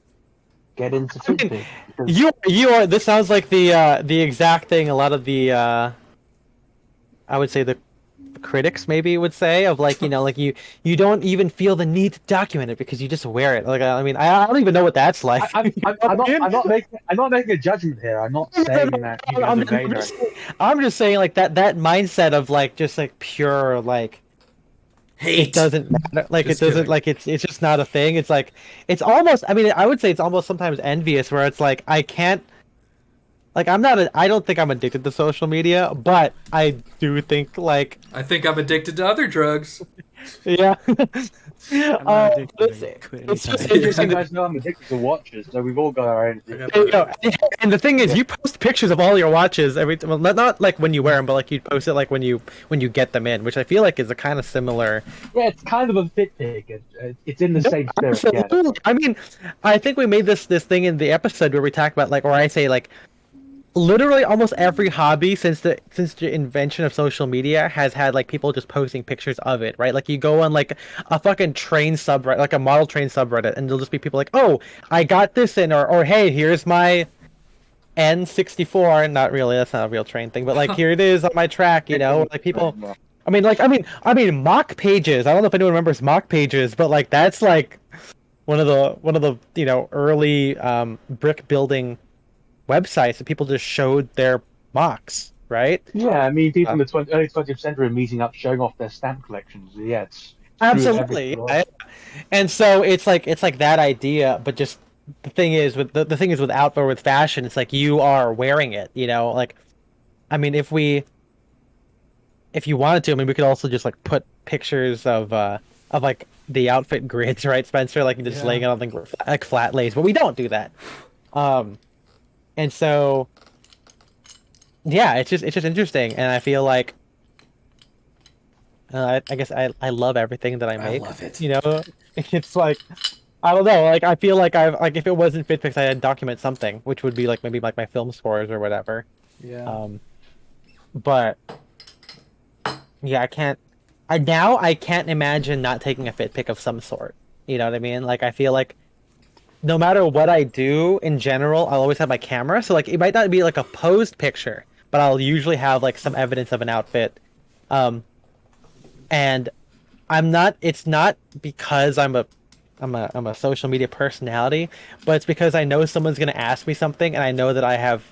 get into fit. You are. This sounds like the exact thing a lot of the I would say the critics maybe would say of like, you know, like you don't even feel the need to document it because you just wear it. Like, I mean, I don't even know what that's like. I'm not making a judgment here. I'm not saying that you guys are vain. I'm just saying like that mindset of like just like pure like hate. It doesn't matter. Like just it doesn't kidding. Like it's just not a thing. It's like it's almost. I mean, I would say it's almost sometimes envious where it's like I can't. Like I don't think I'm addicted to social media, but I do think like I think I'm addicted to other drugs. Yeah. It's just interesting. You guys know I'm addicted to watches, so we've all got our own. And the thing is, you post pictures of all your watches every time. Well, not like when you wear them, but like you post it like when you get them in, which I feel like is a kind of similar. Yeah, it's kind of a fit pic. It's in the same spirit. Yeah. I mean, I think we made this thing in the episode where we talk about like, or I say like. Literally almost every hobby since the invention of social media has had like people just posting pictures of it, right? Like you go on like a fucking train subreddit, like a model train subreddit, and there'll just be people like, oh, I got this in, or hey, here's my N64. Not really, that's not a real train thing, but like here it is on my track, you know, like people. I mean, mock pages. I don't know if anyone remembers mock pages, but like that's like one of the you know early brick building websites that people just showed their mocks, right? Yeah, I mean, people in the early 20th century are meeting up, showing off their stamp collections. Yeah, it's absolutely. Yeah. And so it's like that idea, but just the thing is with the thing is with outdoor with fashion, it's like you are wearing it, you know. Like, I mean, if you wanted to, I mean, we could also just like put pictures of like the outfit grids, right, Spencer? Like just laying it on like flat lays, but we don't do that. And so, yeah, it's just interesting, and I feel like, I guess I love everything that I make. I love it. You know, it's like, I don't know, like I feel like if it wasn't FitPics, I'd document something, which would be like maybe like my film scores or whatever. Yeah. But yeah, I can't imagine not taking a FitPic of some sort. You know what I mean? Like I feel like. No matter what I do in general, I'll always have my camera. So like it might not be like a posed picture, but I'll usually have like some evidence of an outfit. And it's not because I'm a social media personality, but it's because I know someone's gonna ask me something and I know that I have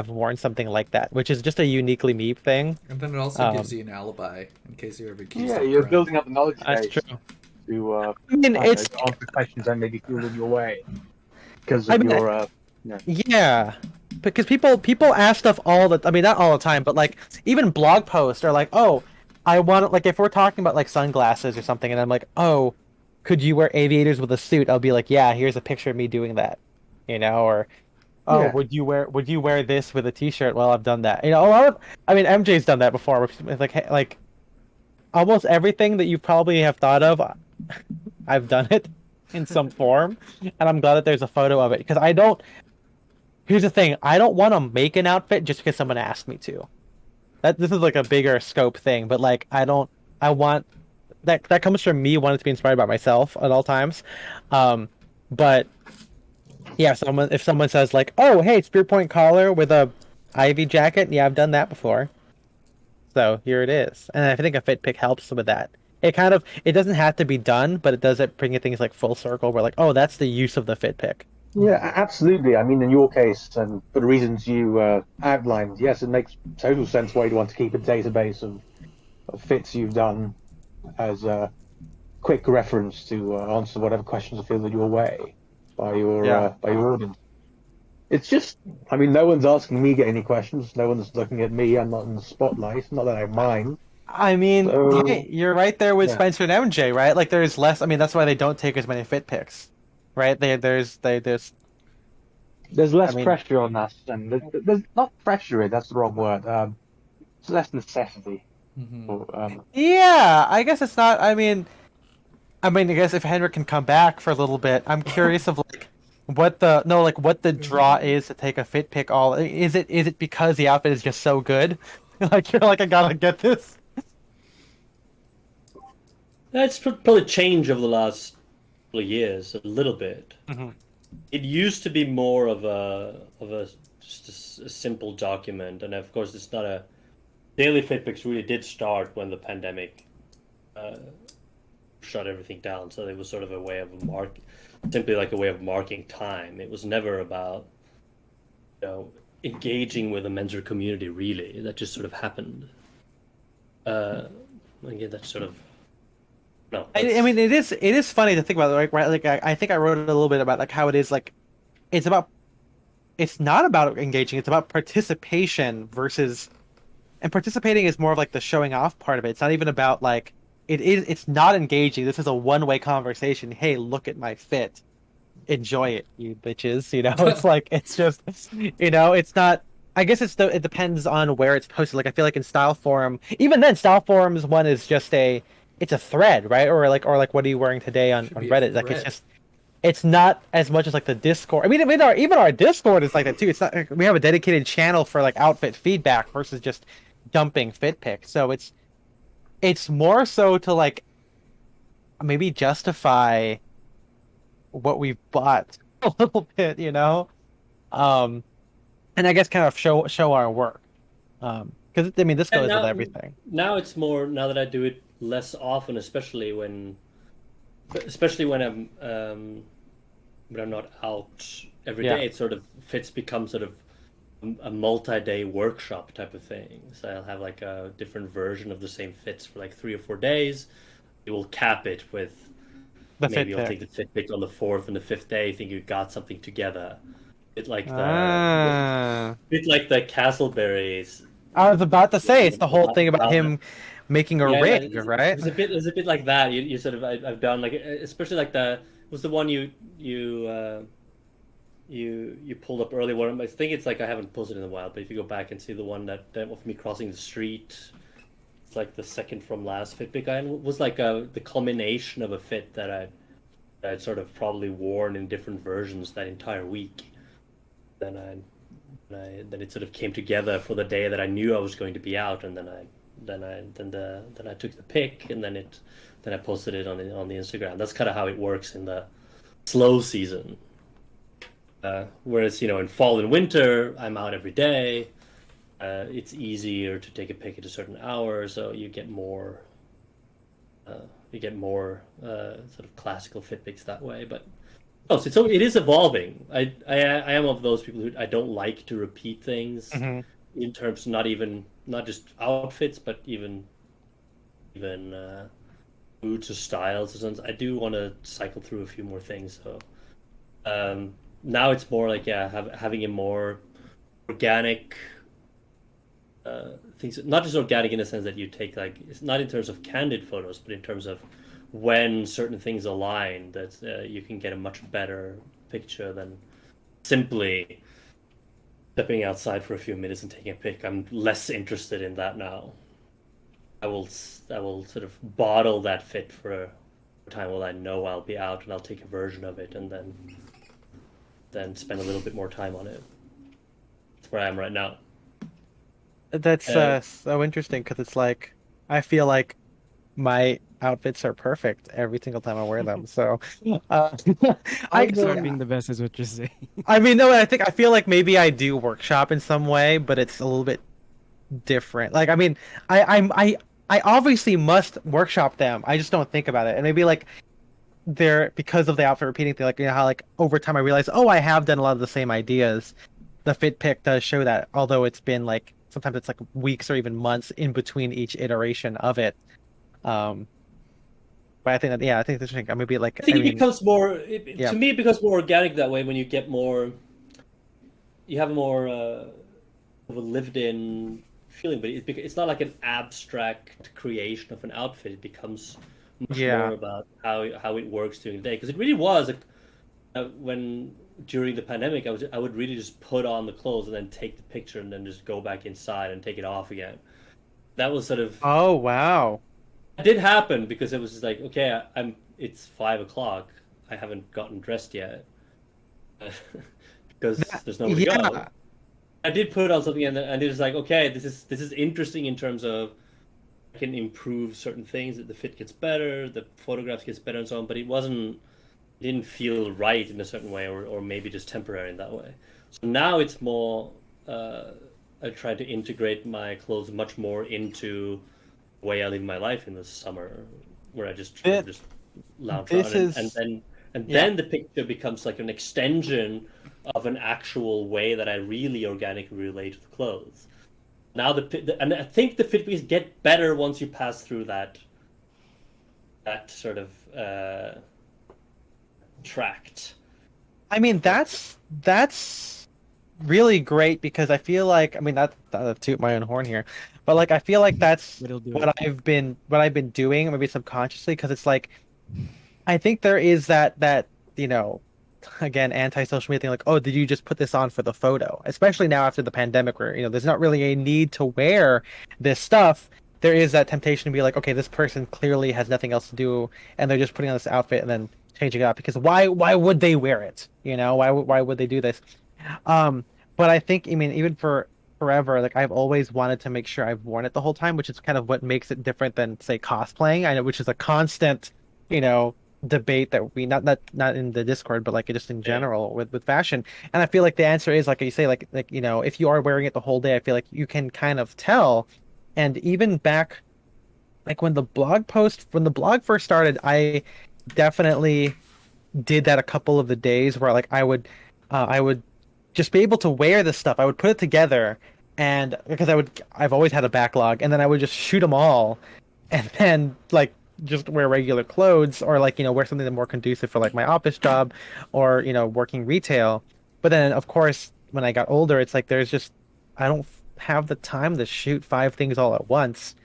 worn something like that, which is just a uniquely me thing. And then it also gives you an alibi in case you're ever accused. Yeah, you're building up the knowledge base. That's true. To I mean, it's answer questions that maybe feel in your way because of your yeah, because people ask stuff not all the time, but like even blog posts are like, oh, I want like if we're talking about like sunglasses or something, and I'm like, oh, could you wear aviators with a suit? I'll be like, yeah, here's a picture of me doing that, or oh, Yeah. would you wear this with a t-shirt? Well, I've done that. I mean, MJ's done that before. Which is like, hey, like almost everything that you probably have thought of, I've done it in some form, and I'm glad that there's a photo of it because I don't. Here's the thing: I don't want to make an outfit just because someone asked me to. This is like a bigger scope thing, but like I don't. I want that comes from me wanting to be inspired by myself at all times. But yeah, if someone says like, "Oh, hey, spear point collar with a ivy jacket," yeah, I've done that before. So here it is, and I think a fit pick helps with that. It doesn't have to be done, but it does bring things like full circle. Where like, oh, that's the use of the fit pick. Yeah, absolutely. I mean, in your case, and for the reasons you outlined, yes, it makes total sense why you'd want to keep a database of fits you've done as a quick reference to answer whatever questions are fielded your way by your audience. It's just, I mean, no one's asking me get any questions. No one's looking at me. I'm not in the spotlight. Not that I mind. I mean, So, hey, you're right there with yeah. Spencer and MJ, right? Like, there's less. I mean, that's why they don't take as many fit picks, right? There's. There's less I mean, pressure on us, and there's not pressure. That's the wrong word. It's less necessity. Yeah, I guess it's not. I guess if Henrik can come back for a little bit, I'm curious of like what the draw is to take a fit pick. Is it because the outfit is just so good? Like you're like I gotta get this. That's probably changed over the last couple of years a little bit. Mm-hmm. It used to be more of just a simple document, and of course, it's not a daily Fitbits really did start when the pandemic shut everything down. So it was sort of a way of simply like a way of marking time. It was never about engaging with the Mentor community. Really, that just sort of happened. Again, that's sort of. No, I mean, it is funny to think about, right? Like, I think I wrote a little bit about like how it is like, it's not about engaging. It's about participation and participating is more of like the showing off part of it. It's not even about like, it's not engaging. This is a one-way conversation. Hey, look at my fit. Enjoy it, you bitches. It's like, it's just, it's not. I guess it depends on where it's posted. Like, I feel like in Style Forum, even then, Style Forum's one is just it's a thread, right? Or like what are you wearing today on Reddit? Like it's not as much as like the Discord. I mean, even our Discord is like that too. It's not we have a dedicated channel for like outfit feedback versus just dumping fit pics. So it's more so to like maybe justify what we've bought a little bit, and I guess kind of show our work. Because I mean, this goes with everything. Now it's more now that I do it less often, especially when I'm not out every day. It sort of fits become sort of a multi-day workshop type of thing. So I'll have like a different version of the same fits for like 3 or 4 days. We will cap it with maybe I'll take the fit pick on the 4th and the 5th day. I think you got something together. Bit like the Castleberries. I was about to say it's the whole thing about him making a rig, right? It's a bit like that. You sort of I've done like especially like the one you pulled up earlier. One I think it's like I haven't posted in a while, but if you go back and see the one that of me crossing the street, it's like the second from last fit pick I was like the culmination of a fit that I'd sort of probably worn in different versions that entire week. Then it sort of came together for the day that I knew I was going to be out, and then I took the pic, and then I posted it on the Instagram. That's kind of how it works in the slow season. Whereas in fall and winter, I'm out every day. It's easier to take a pic at a certain hour, so you get more sort of classical fit pics that way, but. Oh, so it is evolving. I am of those people who I don't like to repeat things in terms of not just outfits, but even moods or styles or something. I do want to cycle through a few more things. So now it's more like having a more organic things. Not just organic in the sense that you take like it's not in terms of candid photos, but in terms of when certain things align, that you can get a much better picture than simply stepping outside for a few minutes and taking a pic. I'm less interested in that now. I will sort of bottle that fit for a time while I know I'll be out, and I'll take a version of it and then spend a little bit more time on it. That's where I am right now. That's so interesting because it's like I feel like my outfits are perfect every single time I wear them. So, I Start being the best is what you're saying. I mean, no, I feel like maybe I do workshop in some way, but it's a little bit different. Like, I mean, I obviously must workshop them. I just don't think about it, and maybe like they're because of the outfit repeating thing. Like, you know how like over time I realize, oh, I have done a lot of the same ideas. The fit pick does show that, although it's been like sometimes it's like weeks or even months in between each iteration of it. Um, but I think that I think this thing maybe like I think I it mean, becomes more. yeah. To me, it becomes more organic that way when you get more. You have more of a lived-in feeling, but it's not like an abstract creation of an outfit. It becomes much more about how it works during the day. Because it really was when during the pandemic, I would really just put on the clothes and then take the picture and then just go back inside and take it off again. That was sort of. Oh wow. It did happen because it was just like, okay, it's 5 o'clock. I haven't gotten dressed yet because there's nowhere to go. I did put on something, and it was like, okay, this is interesting in terms of I can improve certain things. That the fit gets better, the photographs gets better, and so on. But it didn't feel right in a certain way, or maybe just temporary in that way. So now it's more. I try to integrate my clothes much more into the way I live my life in the summer, where I just lounge around, and then the picture becomes like an extension of an actual way that I really organically relate to the clothes. Now and I think the fit pics get better once you pass through that sort of tract. I mean, that's really great because I feel like not to toot my own horn here, but like I feel like that's what I've been doing, maybe subconsciously, because it's like I think there is that again, anti-social media thing, like, oh, did you just put this on for the photo? Especially now after the pandemic, where there's not really a need to wear this stuff. There is that temptation to be like, okay, this person clearly has nothing else to do, and they're just putting on this outfit and then changing it up, because why would they wear it? Why would they do this? But I think, even for forever, like I've always wanted to make sure I've worn it the whole time, which is kind of what makes it different than, say, cosplaying. I know, which is a constant, debate that we not in the Discord, but like just in general with fashion. And I feel like the answer is, like you say, like if you are wearing it the whole day, I feel like you can kind of tell. And even back, like when the blog first started, I definitely did that a couple of the days where like I would just be able to wear this stuff. I would put it together, and because I've always had a backlog, and then I would just shoot them all, and then like just wear regular clothes, or like wear something that's more conducive for like my office job, or working retail. But then of course when I got older, it's like I don't have the time to shoot 5 things all at once.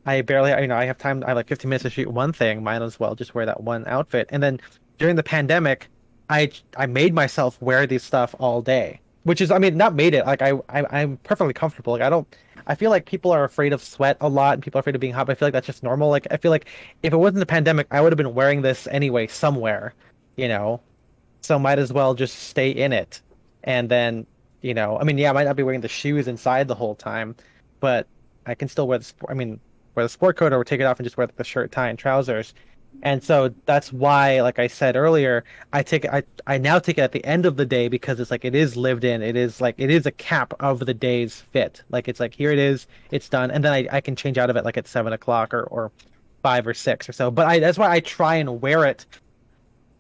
I barely, I have time. I have like 15 minutes to shoot one thing. Might as well just wear that one outfit. And then during the pandemic, I made myself wear this stuff all day, which is, not made it. Like I'm perfectly comfortable. Like I feel like people are afraid of sweat a lot, and people are afraid of being hot. But I feel like that's just normal. Like I feel like if it wasn't the pandemic, I would have been wearing this anyway somewhere, So might as well just stay in it. And then, I might not be wearing the shoes inside the whole time, but I can still wear the sport coat, or take it off and just wear the shirt, tie, and trousers. And so that's why, like I said earlier, I now take it at the end of the day, because it's like it is lived in. It is a cap of the day's fit. Like it's like, here it is, it's done, and then I can change out of it like at 7 o'clock or 5 or 6 or so. But that's why I try and wear it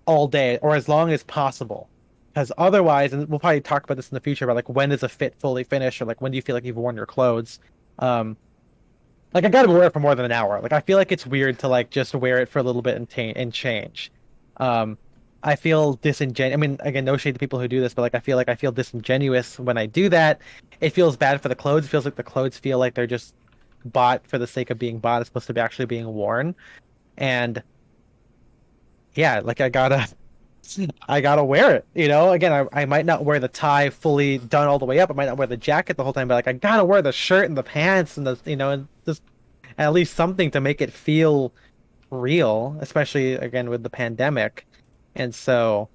all day, or as long as possible. Because otherwise, and we'll probably talk about this in the future, about like when does a fit fully finish, or like when do you feel like you've worn your clothes. Like I gotta wear it for more than an hour. Like I feel like it's weird to like just wear it for a little bit and change. I feel disingenuous. Again, no shade to people who do this, but like I feel disingenuous when I do that. It feels bad for the clothes. It feels like the clothes feel like they're just bought for the sake of being bought, as opposed to be actually being worn. And yeah, like I gotta wear it. Again, I might not wear the tie fully done all the way up. I might not wear the jacket the whole time, but like I gotta wear the shirt and the pants and and just at least something to make it feel real, especially again with the pandemic. And so,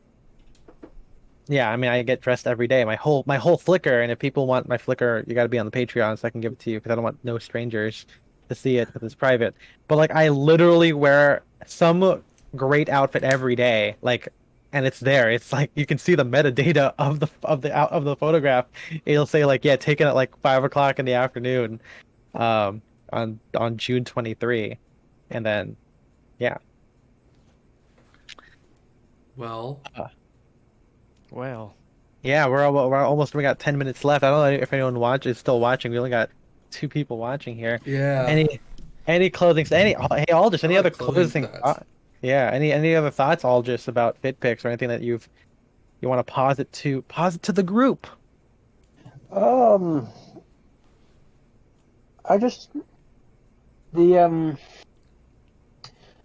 yeah, I mean, I get dressed every day. My whole Flickr, and if people want my Flickr, you got to be on the Patreon so I can give it to you because I don't want no strangers to see it because it's private. But like, I literally wear some great outfit every day, like, and it's there. It's like you can see the metadata of the photograph. It'll say like, yeah, taken at like 5 o'clock in the afternoon, um, on June 23, and then yeah. Well, Well, Yeah, we got 10 minutes left. I don't know if anyone is still watching. We only got 2 people watching here. yeah. Any closing hey Aldous, any I like other closing closing thoughts. yeah, any other thoughts Aldous about FitPix or anything that you want to posit to the group? Um, I just the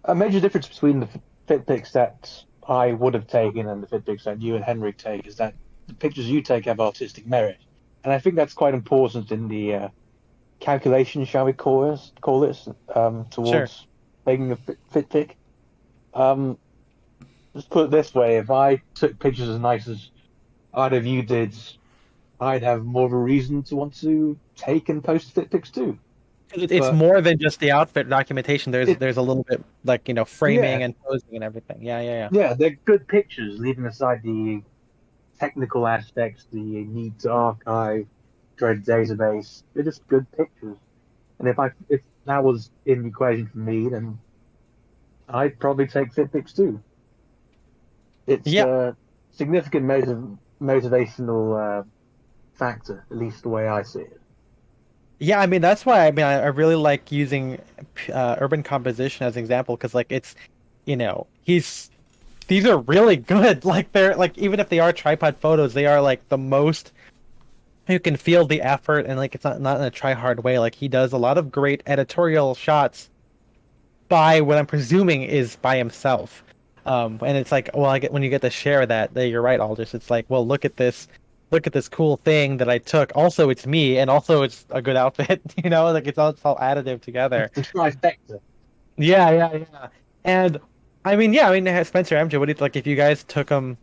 a major difference between the fit pics that I would have taken and the fit pics that you and Henrik take is that the pictures you take have artistic merit, and I think that's quite important in the calculation, shall we call it, Sure. towards taking a fit pic. Um, just put it this way: if I took pictures as nice as either of you did, I'd have more of a reason to want to take and post fit pics too. It's But more than just the outfit documentation. There's it, there's a little bit like, yeah, framing and posing and everything. Yeah, yeah, yeah, they're good pictures, leaving aside the technical aspects, the need to archive, dread database. They're just good pictures. And if that was in the equation for me, then I'd probably take FitPix too. It's yeah. a significant motivational factor, at least the way I see it. Yeah, I mean that's why I really like using urban composition as an example because like it's he's these are really good. Like they're like even if they are tripod photos, they are like the most you can feel the effort and like it's not in a try hard way. Like he does a lot of great editorial shots by what I'm presuming is by himself. And it's like, well, when you get to share that, you're right, Aldous. It's like, well, look at this cool thing that I took. Also, it's me, and also it's a good outfit. Like it's all additive together. It's a trifecta. Yeah, yeah, yeah. And Spencer, MJ, what do you like if you guys took them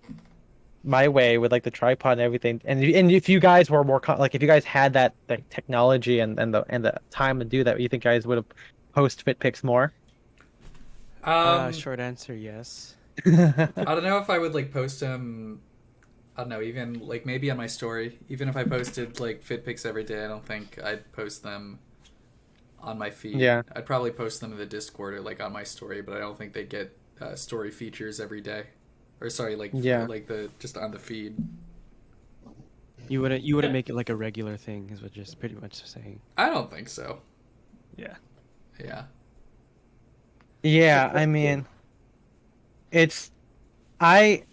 my way with like the tripod and everything, and if you guys were more like if you guys had that like technology and the time to do that, you think guys would have post fit pics more? short answer, yes. I don't know if I would like post them. I don't know, even like maybe on my story. Even if I posted like fit pics every day, I don't think I'd post them on my feed. Yeah. I'd probably post them in the Discord or like on my story, but I don't think they get story features every day. Or sorry, like Yeah. like the just on the feed. You wouldn't make it like a regular thing, is what you're pretty much saying. I don't think so. Yeah. Yeah. Yeah, I mean, it's I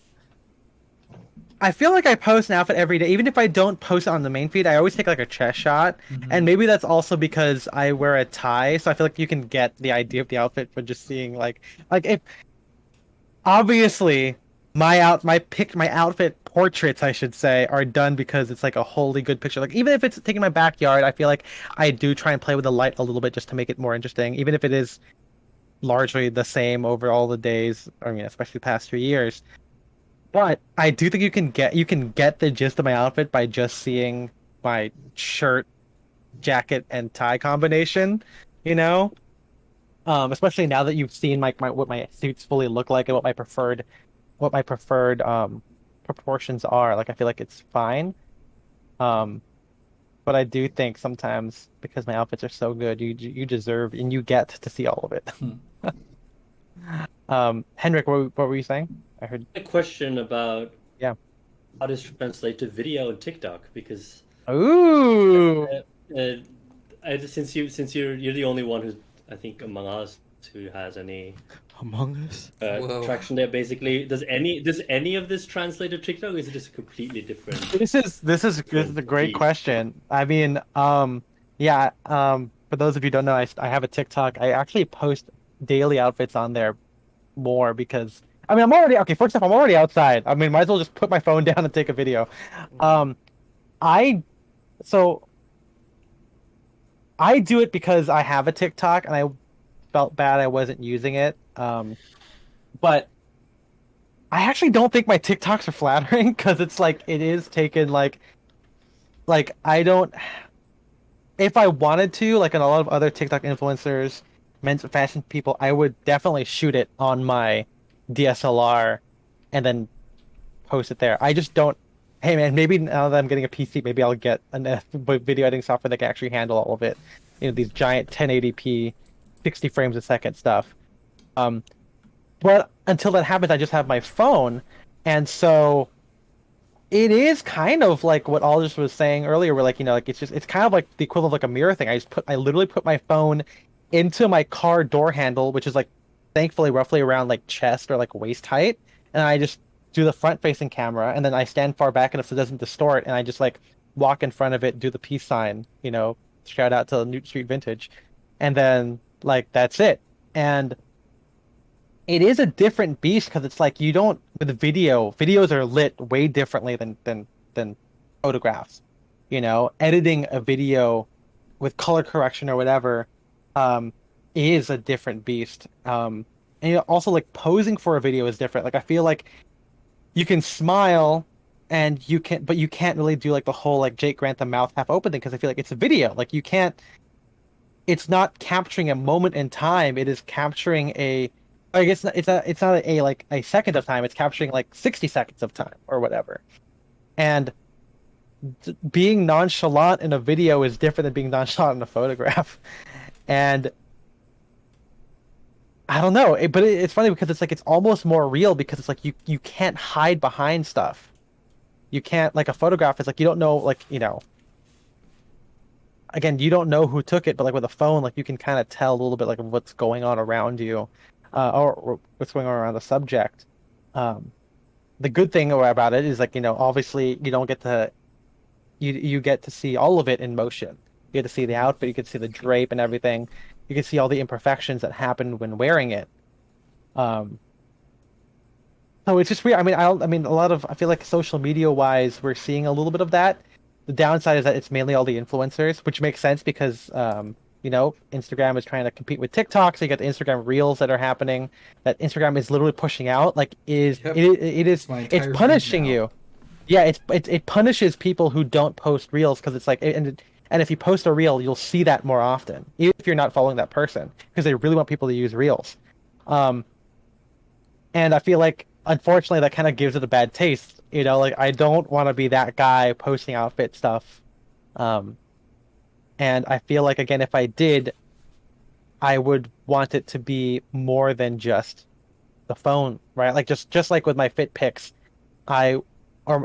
I feel like I post an outfit every day. Even if I don't post it on the main feed, I always take like a chest shot. And maybe that's also because I wear a tie, so I feel like you can get the idea of the outfit for just seeing like if obviously my outfit portraits, I should say, are done because it's like a wholly good picture. Like even if it's taking my backyard, I feel like I do try and play with the light a little bit just to make it more interesting, even if it is largely the same over all the days. I mean, especially the past 3 years. But I do think you can get the gist of my outfit by just seeing my shirt, jacket, and tie combination. You know, especially now that you've seen my what my suits fully look like and what my preferred proportions are. Like I feel like it's fine. Um, but I do think sometimes because my outfits are so good, you deserve and you get to see all of it. Henrik, what were you saying? I heard. A question about Yeah. how does translate to video and TikTok because Ooh. since you're the only one who I think among us who has any Among Us? Whoa. traction there. Basically, does any of this translate to TikTok? Or is it just a completely different? This is a great question. I mean, yeah. For those of you who don't know, I have a TikTok. I actually post daily outfits on there more because I mean, I'm already okay. First off, I'm already outside. I mean, might as well just put my phone down and take a video. Um, I so I do it because I have a TikTok and I felt bad I wasn't using it. But I actually don't think my TikToks are flattering because it's like it is taken like I don't. If I wanted to, like in a lot of other TikTok influencers, men's fashion people, I would definitely shoot it on my DSLR and then post it there. I just don't. Hey man, maybe now that I'm getting a PC, maybe I'll get a video editing software that can actually handle all of it. You know, these giant 1080p, 60 frames a second stuff. Um, but until that happens, I just have my phone, and so it is kind of like what Aldous was saying earlier, where like like it's kind of like the equivalent of like a mirror thing. I literally put my phone into my car door handle, which is like thankfully roughly around like chest or like waist height, and I just do the front facing camera, and then I stand far back enough so it doesn't distort, and I just like walk in front of it, do the peace sign, shout out to Newt Street Vintage, and then like that's it. And it is a different beast because it's like you don't with videos are lit way differently than photographs. Editing a video with color correction or whatever is a different beast. And also like posing for a video is different. Like I feel like you can smile and but you can't really do like the whole like Jake Grant the mouth half open thing because I feel like it's a video. Like you can't. It's not capturing a moment in time. It is capturing a. I guess it's not a like a second of time. It's capturing like 60 seconds of time or whatever. And being nonchalant in a video is different than being nonchalant in a photograph. And I don't know, but it's funny because it's like it's almost more real because it's like you can't hide behind stuff. You can't like a photograph is like you don't know like again you don't know who took it, but like with a phone like you can kind of tell a little bit like what's going on around you. Or what's going on around the subject. The good thing about it is like obviously you don't get to you get to see all of it in motion. You get to see the outfit, you get to see the drape and everything. You can see all the imperfections that happen when wearing it. So it's just weird. I mean I feel like social media wise we're seeing a little bit of that. The downside is that it's mainly all the influencers, which makes sense because Instagram is trying to compete with TikTok, so you got the Instagram Reels that are happening. That Instagram is literally pushing out. Like, it's punishing you. Yeah, it punishes people who don't post Reels because it's like, and if you post a Reel, you'll see that more often, even if you're not following that person, because they really want people to use Reels. And I feel like, unfortunately, that kind of gives it a bad taste. Like I don't want to be that guy posting outfit stuff. And I feel like, again, if I did, I would want it to be more than just the phone, right? Like just like with my Fit Pics, or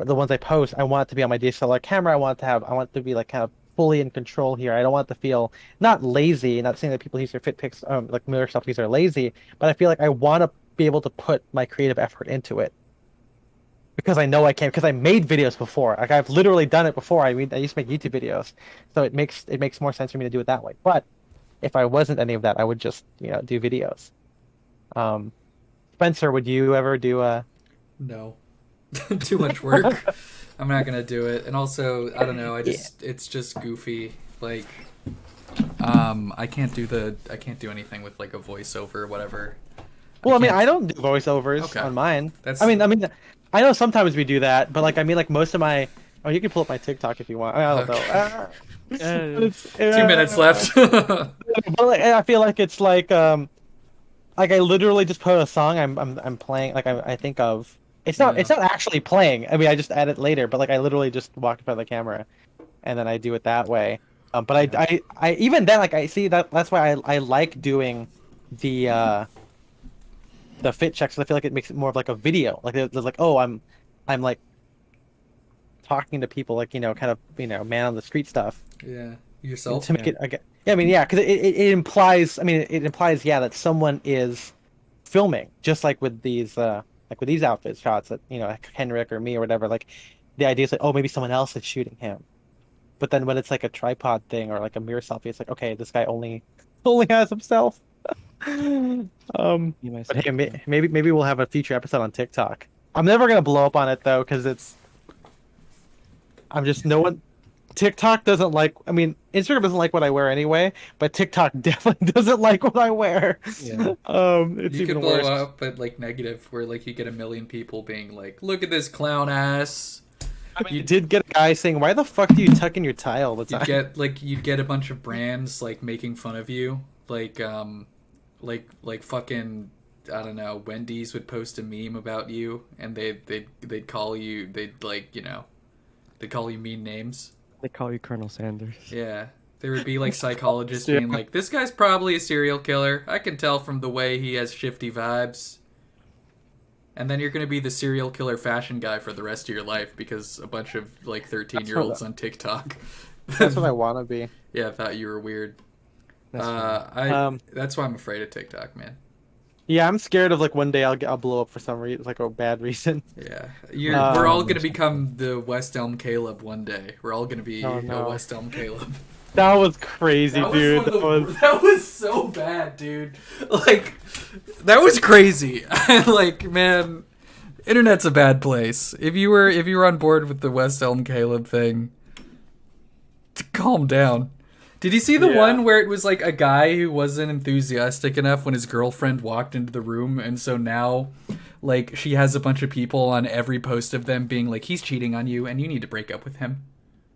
the ones I post, I want it to be on my DSLR camera. I want it to be like kind of fully in control here. I don't want it to feel not lazy. Not saying that people who use their Fit Pics, like Miller stuff, these are lazy, but I feel like I want to be able to put my creative effort into it. Because I know I can, because I made videos before. Like I've literally done it before. I used to make YouTube videos, so it makes more sense for me to do it that way. But if I wasn't any of that, I would just do videos. Spencer, would you ever do a? No, too much work. I'm not gonna do it, and also I don't know. It's just goofy. Like, I can't do anything with like a voiceover or whatever. Well, I don't do voiceovers on mine. I know sometimes we do that, but like like most of my. Oh, you can pull up my TikTok if you want. I don't know. 2 minutes left. But like, I feel like it's like I literally just put a song I'm playing like I think of. It's not actually playing. I just add it later, but like I literally just walk in front of the camera, and then I do it that way. But I even then like I see that's why I like doing the fit checks. I feel like it makes it more of like a video. Like there's like, oh, I'm like talking to people, like kind of man on the street stuff. Yeah, yourself to make it. Yeah, because it implies. It implies that someone is filming, just like with these outfit shots that like Henrik or me or whatever. Like the idea is like, oh, maybe someone else is shooting him. But then when it's like a tripod thing or like a mirror selfie, it's like, okay, this guy only has himself. But hey, maybe we'll have a future episode on TikTok. I'm never gonna blow up on it though, because I'm just no one. TikTok doesn't like. I mean, Instagram doesn't like what I wear anyway, but TikTok definitely doesn't like what I wear. Yeah. It's You even could blow worse. up at like negative, where like you get a million people being like, "Look at this clown ass." I mean, you did get a guy saying, "Why the fuck do you tuck in your tie all the time?" You'd get a bunch of brands like making fun of you, like fucking, I don't know, Wendy's would post a meme about you, and they'd call you, they'd call you mean names. They call you Colonel Sanders. Yeah. There would be like psychologists Yeah. being like, "This guy's probably a serial killer. I can tell from the way he has shifty vibes." And then you're going to be the serial killer fashion guy for the rest of your life because a bunch of like 13-year-olds on TikTok. That's what I want to be. Yeah, thought you were weird. That's That's why I'm afraid of TikTok, man. Yeah, I'm scared of like one day I'll blow up for some reason, like a bad reason. Yeah, we're all going to become the West Elm Caleb one day. We're all going to be Oh, no. a West Elm Caleb. That was crazy, dude. That was so bad, dude. Like, that was crazy. Like, man, internet's a bad place. If you were on board with the West Elm Caleb thing, calm down. Did you see the one where it was like a guy who wasn't enthusiastic enough when his girlfriend walked into the room, and so now, like, she has a bunch of people on every post of them being like, "He's cheating on you, and you need to break up with him."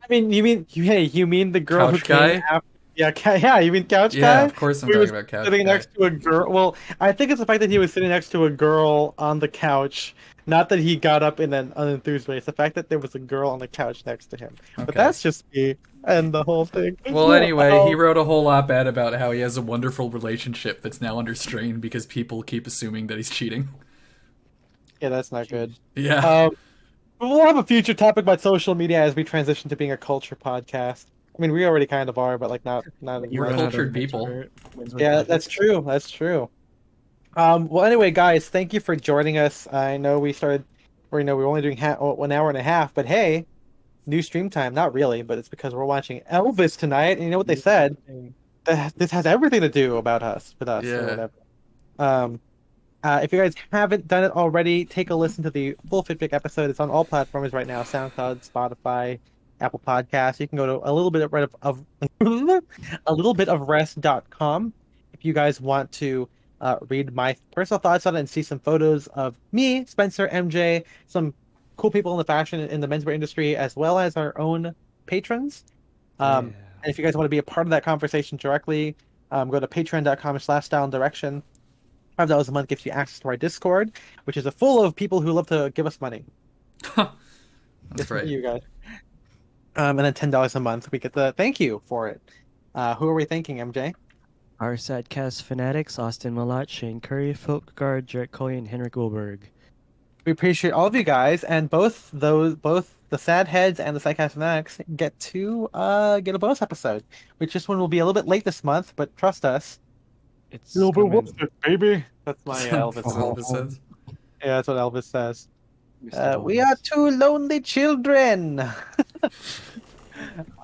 I mean, you mean the girl Couch who came guy? after? Yeah, you mean Couch Guy? Yeah, of course I'm He talking was about Couch sitting Guy. next to a girl. Well, I think it's the fact that he was sitting next to a girl on the couch. Not that he got up in an unenthused way. It's the fact that there was a girl on the couch next to him. But Okay. that's just me and the whole thing. Well, anyway, Oh, he wrote a whole op-ed about how he has a wonderful relationship that's now under strain because people keep assuming that he's cheating. yeah, that's not good. Yeah. We'll have a future topic about social media as we transition to being a culture podcast. I mean, we already kind of are, but like not. We're cultured people. Yeah, that's true. That's true. Well, anyway, guys, thank you for joining us. I know we started, or we're only doing 1 hour and a half, but hey, new stream time. Not really, but it's because we're watching Elvis tonight, and you know what they said? This has everything to do about us, with us, or Yeah. whatever. If you guys haven't done it already, take a listen to the full Fitpic episode. It's on all platforms right now: SoundCloud, Spotify, Apple Podcasts. You can go to a little bit of a little bit of rest.com if you guys want to read my personal thoughts on it and see some photos of me, Spencer, MJ, some cool people in the fashion in the menswear industry, as well as our own patrons. And if you guys want to be a part of that conversation directly, go to patreon.com/styleanddirection. $5 a month gives you access to our Discord, which is full of people who love to give us money. That's Just for right. you guys. And then $10 a month, we get the thank you for it. Who are we thanking, MJ? Our Sadcast fanatics: Austin Malat, Shane Curry, Philip Gard, Jarrett Coley, and Henrik Wilberg. We appreciate all of you guys, and both the Sad Heads and the Sidecast Fanatics get to get a bonus episode, which this one will be a little bit late this month, but trust us. It's Little bit coming. whoops it, baby. That's my Elvis. That's what Elvis says. Yeah, that's what Elvis says. Mr. We are two lonely children.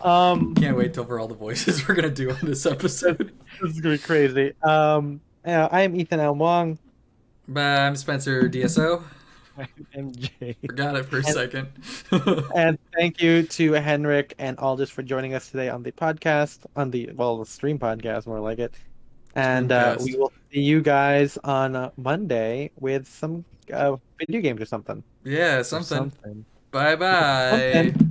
Can't wait till for all the voices we're gonna do on this episode. This is gonna be crazy. I am Ethan L. Wong. I'm Spencer DSO. MJ. Forgot it for a second. And thank you to Henrik and Aldous for joining us today on the podcast, the stream podcast, more like it. And Streamcast. we will see you guys on Monday with some video games or something. Yeah, Or something. something. Bye bye. Something.